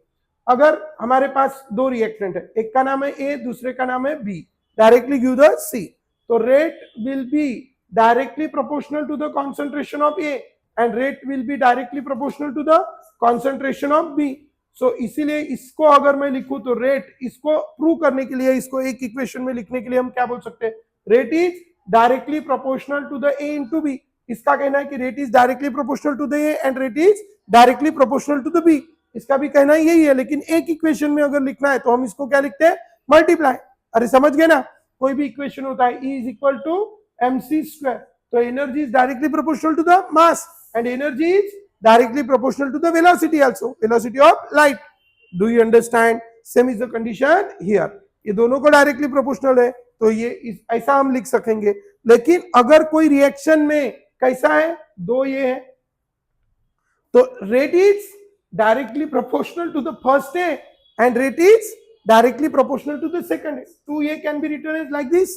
अगर हमारे पास दो रिएक्टेंट है, एक का नाम है ए, दूसरे का नाम है B, directly give the C, तो rate will be directly proportional to the concentration of A and rate will be directly proportional to the concentration of B. So इसीलिए इसको अगर मैं लिखूं तो रेट, इसको प्रूव करने के लिए, इसको एक इक्वेशन में लिखने के लिए हम क्या बोल सकते हैं, rate is directly proportional to the A into B. इसका कहना है कि rate is directly proportional to the A and rate is directly proportional to the B. इसका भी कहना यही है, लेकिन एक इक्वेशन में अगर लिखना है तो हम इसको क्या लिखते हैं, मल्टीप्लाई। अरे समझ गए ना, कोई भी इक्वेशन होता है E is equal to mc square, तो energy is directly proportional to the mass and energy is directly proportional to the velocity also, velocity of light. Do you understand? Same is the condition here, ये दोनों को डायरेक्टली प्रोपोर्शनल है, तो ये ऐसा हम लिख सकेंगे। लेकिन अगर कोई रिएक्शन में कैसा है, दो ये है, तो rate is directly proportional to the first A and rate is directly proportional to the second A. 2A can be written as like this.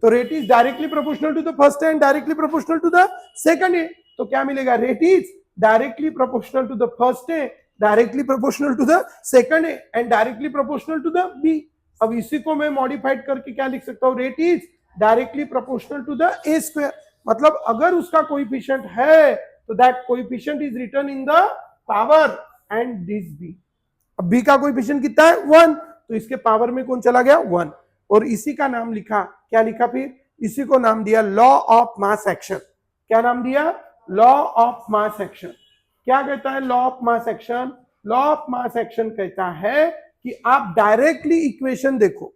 So rate is directly proportional to the first A and directly proportional to the second A. तो क्या मिलेगा, rate is directly proportional to the first A, directly proportional to the second A and directly proportional to the B. अब इसी को मैं मॉडिफाइड करके क्या लिख सकता हूँ, rate is directly proportional to the A square। मतलब अगर उसका कोएफिशिएंट है तो that coefficient is written in the power and this B. अब बी का कोएफिशिएंट कितना है, 1, तो इसके पावर में कौन चला गया, 1, और इसी का नाम लिखा, क्या लिखा फिर, इसी को नाम दिया लॉ ऑफ मास एक्शन। क्या नाम दिया, लॉ ऑफ मास एक्शन। क्या कहता है law of mass action? Law of mass action कहता है कि आप डायरेक्टली इक्वेशन देखो,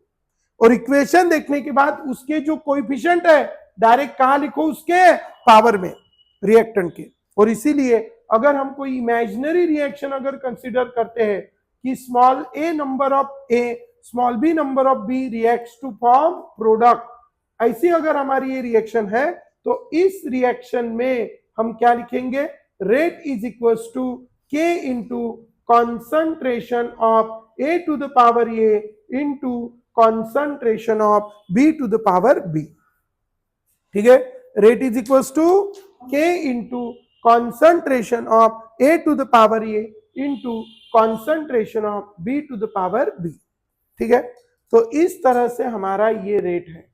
और इक्वेशन देखने के बाद उसके जो कोएफिशिएंट है डायरेक्ट कहां लिखो, उसके पावर में, रिएक्टेंट के। और इसीलिए अगर हम कोई इमेजिनरी रिएक्शन अगर कंसीडर करते हैं कि small a number of a, small b number of b reacts to form product, ऐसी अगर हमारी ये रिएक्शन है, तो इस रिएक्शन में हम क्या लिखेंगे, rate is equals to k into concentration of a to the power a into concentration of b to the power b। ठीक है, rate is equals to k into concentration of a to the power a into concentration of b to the power b। ठीक है, तो इस तरह से हमारा ये रेट है।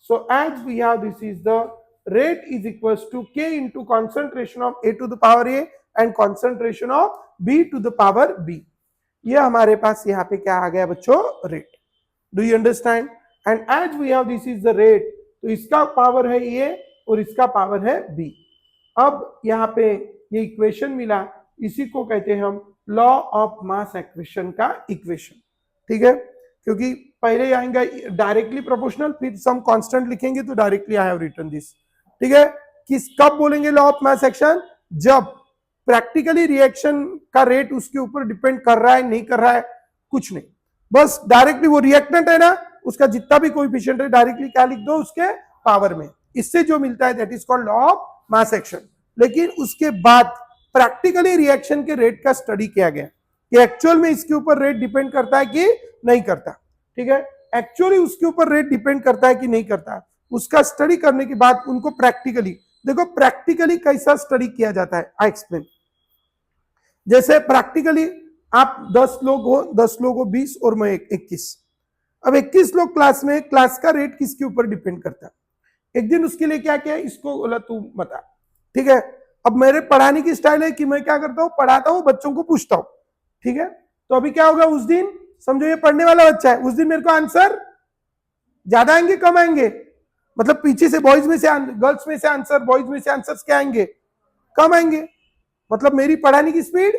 so as we have, this is the rate is equals to k into concentration of a to the power a and concentration of b to the power b। ये हमारे पास यहाँ पे क्या आ गया बच्चों, rate. Do you understand? And as we have, this is the rate, तो इसका पावर है ये और इसका पावर है b। अब यहाँ पे ये इक्वेशन मिला, इसी को कहते हैं हम लॉ ऑफ मास एक्वेशन का इक्वेशन। ठीक है, क्योंकि पहले आएंगे डायरेक्टली प्रोपोर्शनल, फिर सम कांस्टेंट लिखेंगे तो directly I have written this. ठीक है, किस कब बोलेंगे लॉ ऑफ मास एक्शन, जब प्रैक्टिकली रिएक्शन का रेट उसके ऊपर डिपेंड कर रहा है, नहीं कर रहा है, कुछ नहीं, बस डायरेक्टली वो रिएक्टेंट है ना, उसका जितना भी कोएफिशिएंट है डायरेक्टली क्या लिख दो, उसके पावर में, इससे जो मिलता है that is called law of mass action. लेकिन उसके बाद प्रैक्टिकली रिएक्शन के रेट का स्टडी किया गया कि एक्चुअल में इसके ऊपर रेट डिपेंड करता है कि नहीं करता। ठीक है, एक्चुअली उसके ऊपर रेट डिपेंड करता है कि नहीं करता, उसका स्टडी करने के बाद उनको प्रैक्टिकली देखो प्रैक्टिकली कैसा स्टडी किया जाता है, आई एक्सप्लेन। जैसे प्रैक्टिकली आप 10 लोग हो, 10 लोग हो, 20 और मैं 21। अब 21 लोग क्लास में, क्लास का रेट किसके ऊपर डिपेंड करता है? एक दिन उसके लिए क्या किया, इसको बोला तू बता, ठीक है। अब मेरे पढ़ाने की स्टाइल है कि मैं क्या करता हूं, पढ़ाता हूं, बच्चों को पूछता हूं, ठीक है। तो अभी क्या होगा, उस दिन समझो ये पढ़ने वाला बच्चा है, उस दिन मेरे को आंसर ज्यादा आएंगे कम आएंगे? मतलब पीछे से बॉयज में से, गर्ल्स में से आंसर, बॉयज में से आंसर्स क्या आएंगे? कम आएंगे। मतलब मेरी पढ़ाने की स्पीड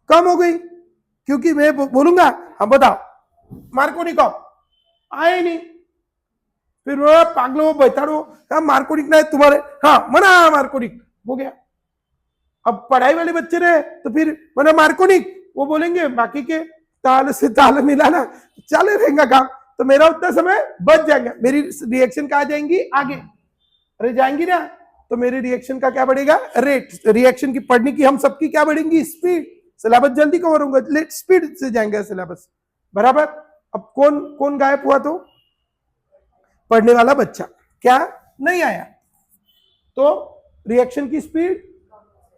कम हो गई, क्योंकि मैं बोलूंगा हाँ बताओ मार्कोनिकॉप, आए नहीं, फिर वो पागलो बैठाड़ो, हाँ मार्कोनिक ना है तुम्हारे, हाँ मना मार्कोनिक हो गया। अब पढ़ाई वाले बच्चे रहे तो फिर मना मार्कोनिक, वो बोलेंगे बाकी के ताल से ताल मिलाना, चले रहेगा काम, तो मेरा उतना समय बच जाएगा, मेरी रिएक्शन कहाँ जाएंगी, आगे। अरे जाएंगी ना, तो मेरे रिएक्शन का क्या बढ़ेगा, रेट। रिएक्शन की पढ़ने की हम सबकी क्या बढ़ेंगी, स्पीड। सिलेबस जल्दी कवर होगा, लेट स्पीड से जाएंगे सिलेबस, बराबर। अब कौन कौन गायब हुआ, तो पढ़ने वाला बच्चा क्या नहीं आया, तो रिएक्शन की स्पीड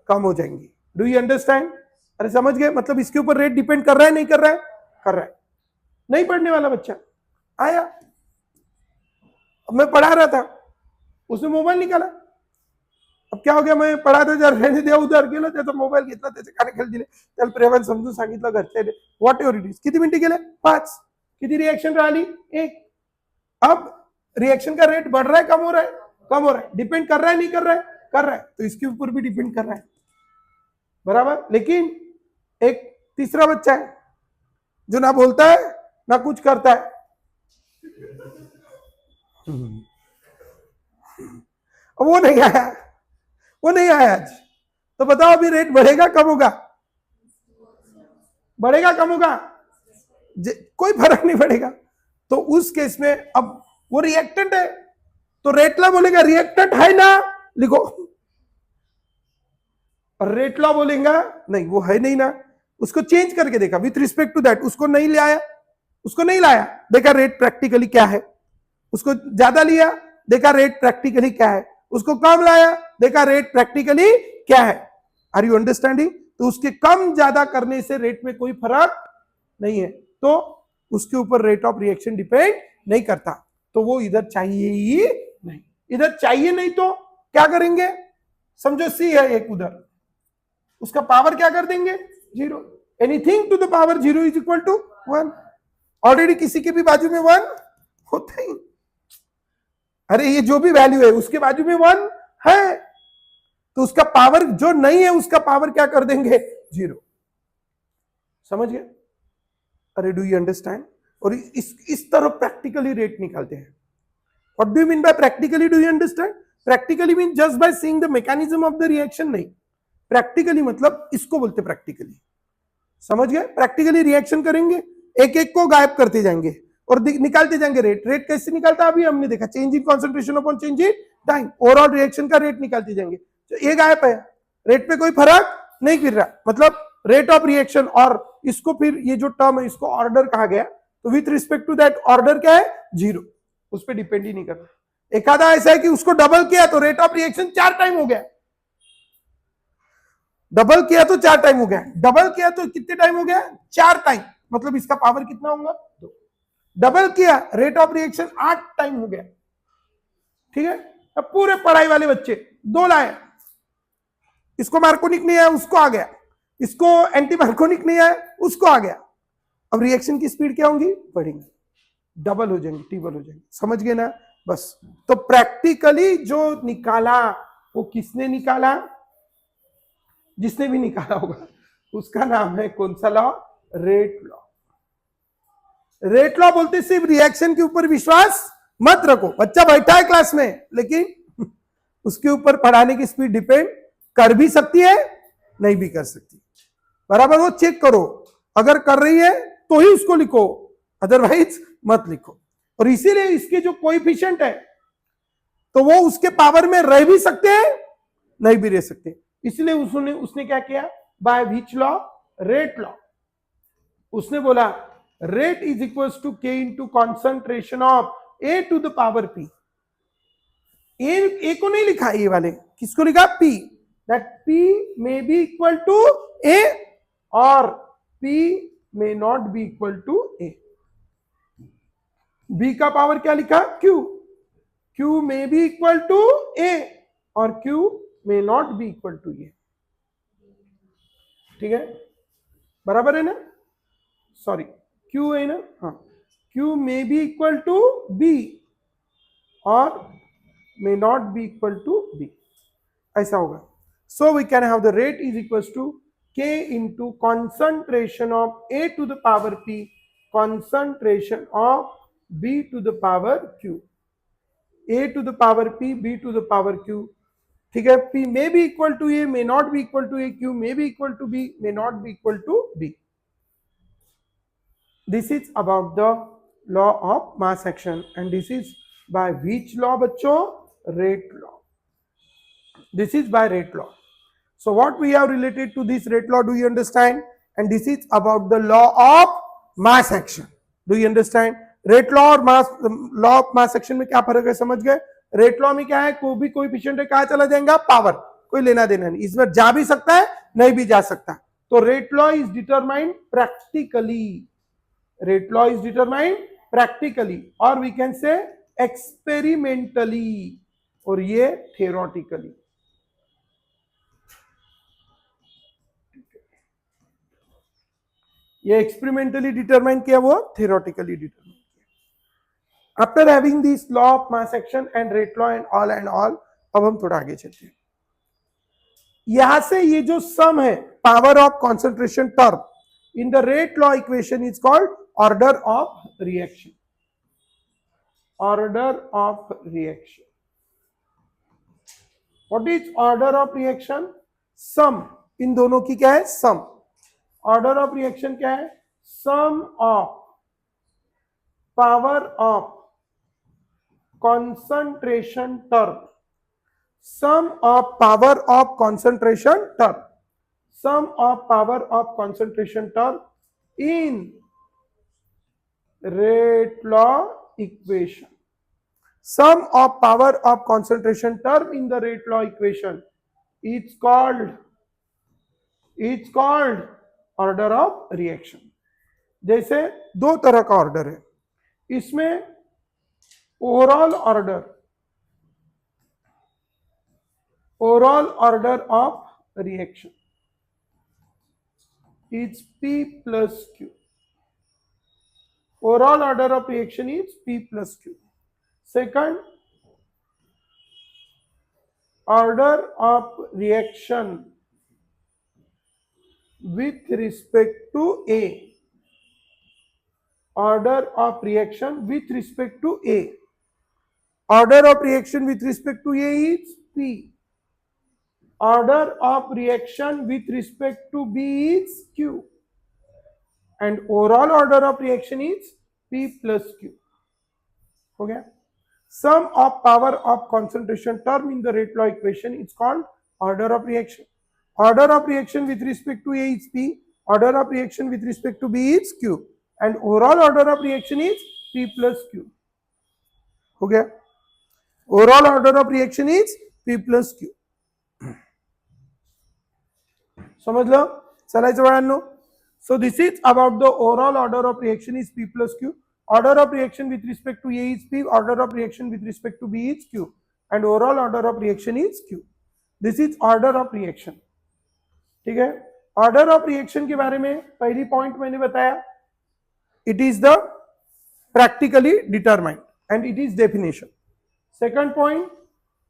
कम हो जाएंगी। Do you understand? अरे समझ गए? मतलब इसके ऊपर रेट डिपेंड कर रहा है, नहीं कर रहा है? कर रहा है। नहीं पढ़ने वाला बच्चा आया, अब मैं पढ़ा रहा था, उसने मोबाइल निकाला, अब क्या हो गया, मैं पढ़ा था जर रहने द्या, उधर गेलो त्याचा मोबाईल घेतला, त्याचे काने खाली दिले, त्याला प्रेमाने समजून सांगितलं घरचे व्हॉट एव्हर इट इज। किती मिनिटे गेले, 5। किती रिएक्शन राहिली, 1। अब रिएक्शन का रेट बढ़ रहा है, कम हो रहा है? कम हो रहा है। डिपेंड कर रहा है, नहीं कर रहा है? कर रहा है। तो इसके ऊपर भी डिपेंड कर रहा है, बराबर। लेकिन एक तीसरा बच्चा है जो ना बोलता है ना कुछ करता है, वो नहीं आया, वो नहीं आया आज, तो बताओ अभी रेट बढ़ेगा कम होगा? बढ़ेगा कम होगा? कोई फर्क नहीं पड़ेगा। तो उस केस में अब वो रिएक्टेंट है, तो रेट लॉ बोलेगा रिएक्टेंट है ना, लिखो। और रेट लॉ बोलेगा नहीं वो है नहीं ना, उसको चेंज करके देखा विथ रिस्पेक्ट टू दैट, उसको नहीं लाया, उसको नहीं लाया, देखा रेट प्रैक्टिकली क्या है, उसको ज्यादा लिया, देखा रेट प्रैक्टिकली क्या है, उसको कम लाया, देखा रेट प्रैक्टिकली क्या है। Are you understanding? तो उसके कम ज्यादा करने से रेट में कोई फर्क नहीं है, तो उसके ऊपर रेट ऑफ रिएक्शन डिपेंड नहीं करता, तो वो इधर चाहिए ही नहीं। इधर चाहिए नहीं तो क्या करेंगे, समझो सी है एक उधर, उसका पावर क्या कर देंगे, 0। Anything to the power 0 is equal to 1। Already किसी के भी बाजू में 1 होता ही, अरे ये जो भी वैल्यू है उसके बाजू में 1 है, तो उसका पावर जो नहीं है उसका पावर क्या कर देंगे, 0। समझ गए? अरे डू यू अंडरस्टैंड? और इस तरह प्रैक्टिकली रेट निकालते हैं। What do you mean by practically? Do you understand? Practically mean just by seeing the mechanism of the reaction, नहीं। प्रैक्टिकली मतलब इसको बोलते प्रैक्टिकली, समझ गए? प्रैक्टिकली रिएक्शन करेंगे, एक एक को गायब करते जाएंगे और निकालते जाएंगे रेट। रेट कैसे निकालता है अभी हमने देखा, change in concentration upon change in time, overall reaction का रेट निकालते जाएंगे। तो ये गायब है, रेट पे कोई फर्क नहीं गिर रहा, मतलब रेट ऑफ रिएक्शन। और इसको फिर ये जो टर्म है इसको ऑर्डर कहा गया, तो with respect to that order क्या है, 0, उस पर डिपेंड ही नहीं करता। एखादा ऐसा है कि उसको डबल किया तो रेट ऑफ रिएक्शन 4 टाइम हो गया, डबल किया तो 4 टाइम हो गया, डबल किया तो कितने टाइम हो गया, 4 टाइम, मतलब इसका पावर कितना होगा, 2। डबल किया, रेट ऑफ रिएक्शन 8 टाइम हो गया, ठीक है। अब पूरे पढ़ाई वाले बच्चे 2 लाए, इसको मार्कोनिक नहीं आया उसको आ गया, इसको एंटी मार्कोनिक नहीं आया उसको आ गया, अब रिएक्शन की स्पीड क्या होंगी, बढ़ेंगी, डबल हो जाएंगे, ट्रिपल हो जाएंगे, समझ गए ना? बस। तो प्रैक्टिकली जो निकाला वो किसने निकाला, जिसने भी निकाला होगा उसका नाम है कौन सा law, rate law. Rate law बोलते सिर्फ रिएक्शन के ऊपर विश्वास मत रखो, बच्चा बैठा है क्लास में लेकिन उसके ऊपर पढ़ाने की स्पीड डिपेंड कर भी सकती है, नहीं भी कर सकती, बराबर। वो चेक करो, अगर कर रही है तो ही उसको लिखो, अदरवाइज मत लिखो। और इसीलिए इसके जो कोएफिशिएंट है तो वो उसके पावर में रह भी सकते हैं, नहीं भी रह सकते, इसलिए उसने क्या किया, by which law, rate law. उसने बोला rate is equal to K into concentration of A to the power P. A को नहीं लिखा, ए वाले किसको लिखा, P, that P may be equal to A और P may not be equal to A. B का पावर क्या लिखा, Q, Q may be equal to A और Q may not be equal to A. ठीक है, बराबर है ना, सॉरी क्यू है ना, हाँ, Q may be equal to B और may not be equal to b, ऐसा होगा। So we can have the rate is equals to k into concentration of a to the power p, concentration of b to the power q, a to the power p, b to the power q। ठीक है, p may be equal to a, may not be equal to a, q may be equal to b, may not be equal to b। This is about the law of mass action and this is by which law बच्चों, rate law। This is by rate law। So what we have related to this rate law, do you understand? And this is about the law of mass action। Do you understand? Rate law और mass law of mass action में क्या फर्क है, समझ गए? रेट लॉ में क्या है, कोई भी कोएफिशिएंट है कहां चला जाएगा, पावर, कोई लेना देना नहीं, इसमें जा भी सकता है नहीं भी जा सकता। तो rate law is determined practically, rate law is determined practically और वी कैन से एक्सपेरिमेंटली और ये थियोरेटिकली। ये एक्सपेरिमेंटली डिटरमाइन किया, वो थियोरेटिकली डिटरमाइन किया। After having this law of mass action and rate law and all, अब हम थोड़ा आगे चलते हैं। यहां से ये जो सम है power of concentration term in the rate law equation is called order of reaction, order of reaction. What is order of reaction, sum, इन दोनों की क्या है, सम। ऑर्डर ऑफ रिएक्शन क्या है, sum of power of concentration term, sum of power of concentration term, sum of power of concentration term in rate law equation, sum of power of concentration term in the rate law equation is called order of reaction। जैसे दो तरह का ऑर्डर है, इसमें overall order of reaction is P plus Q, overall order of reaction is P plus Q। Second, order of reaction with respect to A, order of reaction with respect to A, order of reaction with respect to A is P, order of reaction with respect to B is Q and overall order of reaction is P plus Q। हो गया। Sum of power of concentration term in the rate law equation is called order of reaction। Order of reaction with respect to A is P, order of reaction with respect to B is Q and overall order of reaction is P plus Q। हो गया, overall order of reaction is P plus Q। समझ लो, चलायचं बाळांनो। So this is about the overall order of reaction is P plus Q, order of reaction with respect to A is P, order of reaction with respect to B is Q and overall order of reaction is Q। This is order of reaction। ठीक है, ऑर्डर ऑफ रिएक्शन के बारे में पहली पॉइंट मैंने बताया, it is the practically determined and it is definition. Second point,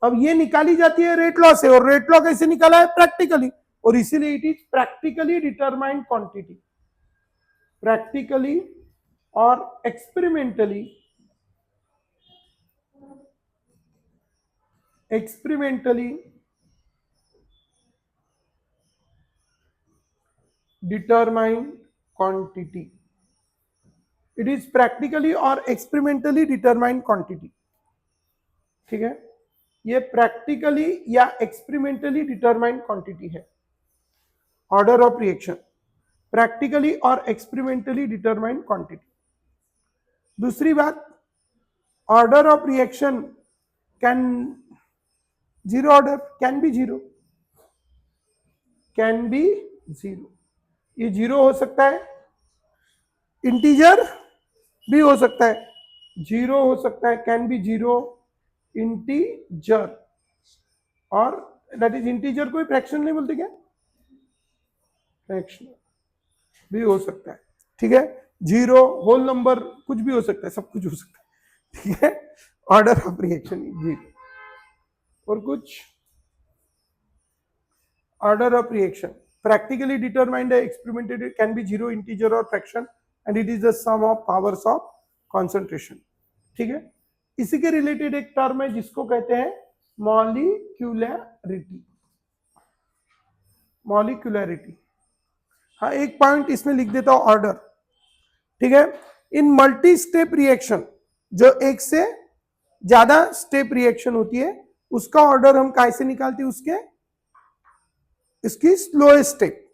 अब ये निकाली जाती है रेट लॉ से और रेट लॉ कैसे निकाला है, प्रैक्टिकली, और इसीलिए it is practically determined quantity. Practically और experimentally determined quantity। It is practically or experimentally determined quantity। ठीक है, ये प्रैक्टिकली या एक्सपेरिमेंटली डिटरमाइंड क्वांटिटी है। ऑर्डर ऑफ रिएक्शन प्रैक्टिकली और एक्सपेरिमेंटली डिटरमाइंड क्वांटिटी। दूसरी बात, order of reaction can zero order, can be zero, can be zero, ये जीरो हो सकता है, इंटीजर भी हो सकता है, जीरो हो सकता है, कैन बी जीरो, इंटीजर, और दैट इज इंटीजर कोई फ्रैक्शन नहीं बोलते क्या, फ्रैक्शन भी हो सकता है, ठीक है, जीरो, होल नंबर, कुछ भी हो सकता है, सब कुछ हो सकता है, ठीक है, ऑर्डर ऑफ रिएक्शन जीरो। और कुछ order of reaction practically determined experimented it can be zero, integer or fraction and it is the sum of powers of concentration, ठीक है। इसी के रिलेटेड एक टर्म है जिसको कहते हैं मॉलिक्यूलरिटी, मॉलिक्यूलरिटी, हाँ एक पॉइंट इसमें लिख देता हूं, ऑर्डर, ठीक है। इन मल्टी स्टेप रिएक्शन, जो एक से ज्यादा स्टेप रिएक्शन होती है, उसका ऑर्डर हम कैसे निकालते हैं, उसके इसकी slowest step,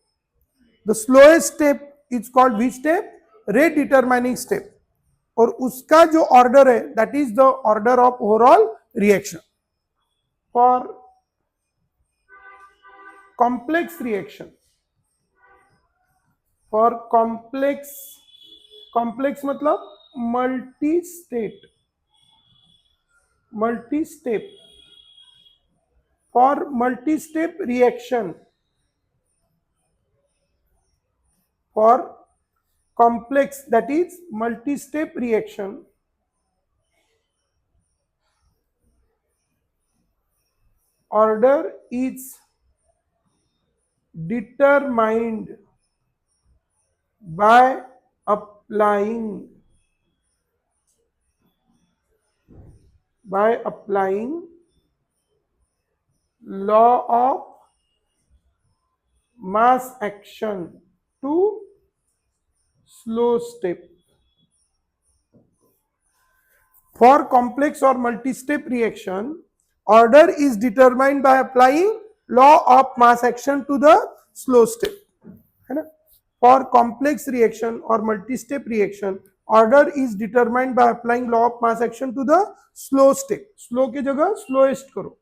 the slowest step is called which step, rate determining step, और उसका जो ऑर्डर है that is the order of overall reaction. For complex reaction, for complex, complex मतलब multi state, multi step, for multi step reaction, for complex that is multi-step reaction, order is determined by applying law of mass action to slow step. For complex or multi-step reaction, order is determined by applying law of mass action to the slow step, है ना। For complex reaction or multi-step reaction, order is determined by applying law of mass action to the slow step. Slow की जगह slowest करो,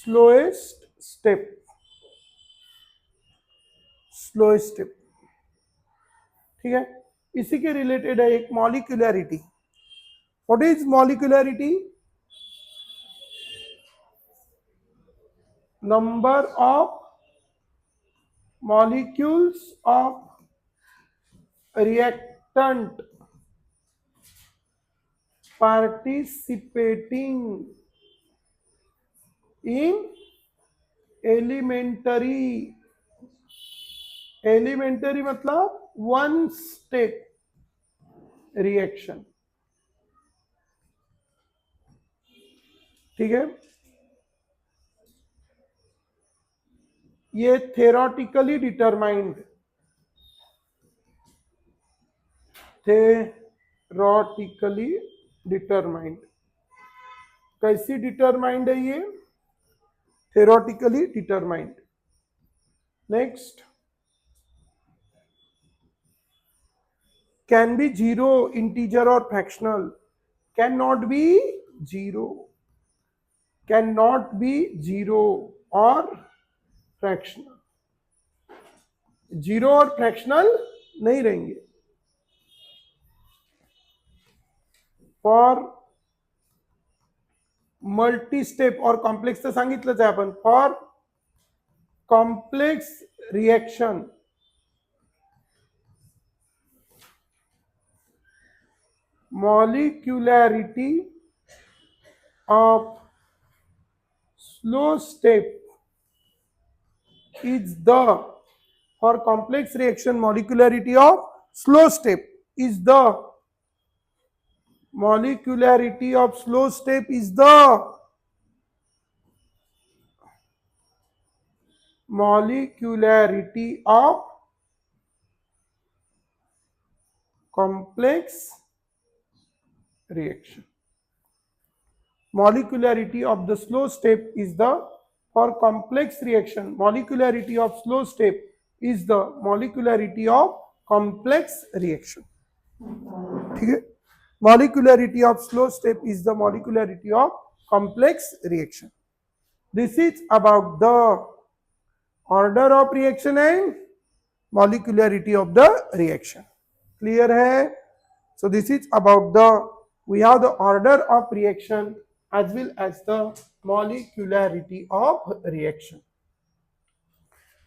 slowest step, slowest step, ठीक है। इसी के रिलेटेड है एक molecularity. What is molecularity? Number of molecules of reactant participating in elementary, elementary मतलब one step reaction, ठीक है। ये थेरोटिकली डिटरमाइंड, थेरोटिकली डिटरमाइंड, कैसी डिटरमाइंड है ये? Theoretically determined. Next, can be zero, integer और fractional, can not be zero, can not be zero और फ्रैक्शनल, जीरो और फ्रैक्शनल नहीं रहेंगे। फॉर मल्टी स्टेप और कॉम्प्लेक्स तर सांगितलंच आहे आपण, for complex reaction molecularity of slow step is the, for complex reaction molecularity of slow step is the, molecularity of slow step is the, molecularity of complex reaction, molecularity of the slow step is the, for complex reaction molecularity of slow step is the molecularity of complex reaction, ठीक है। molecularity of slow step is the molecularity of complex reaction। This is about the order of reaction and molecularity of the reaction. Clear है? So this is about the, we have the order of reaction as well as the molecularity of reaction.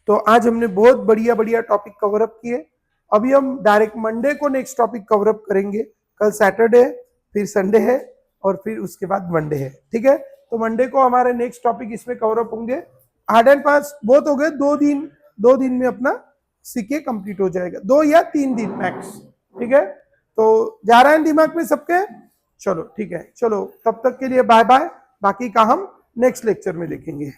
तो आज हमने बहुत बढ़िया बढ़िया टॉपिक कवर अप किए. अभी हम डायरेक्ट मंडे को नेक्स्ट टॉपिक कवर अप करेंगे. कल सैटरडे, फिर संडे है और फिर उसके बाद मंडे है. ठीक है, तो मंडे को हमारे नेक्स्ट टॉपिक इसमें कवर अप होंगे. हार्ड एंड फास्ट बहुत हो गए. 2 दिन में अपना सीके कंप्लीट हो जाएगा, 2 या 3 दिन मैक्स. ठीक है, तो जा रहा है दिमाग में सबके? चलो ठीक है, चलो तब तक के लिए बाय बाय. बाकी का हम नेक्स्ट लेक्चर में देखेंगे.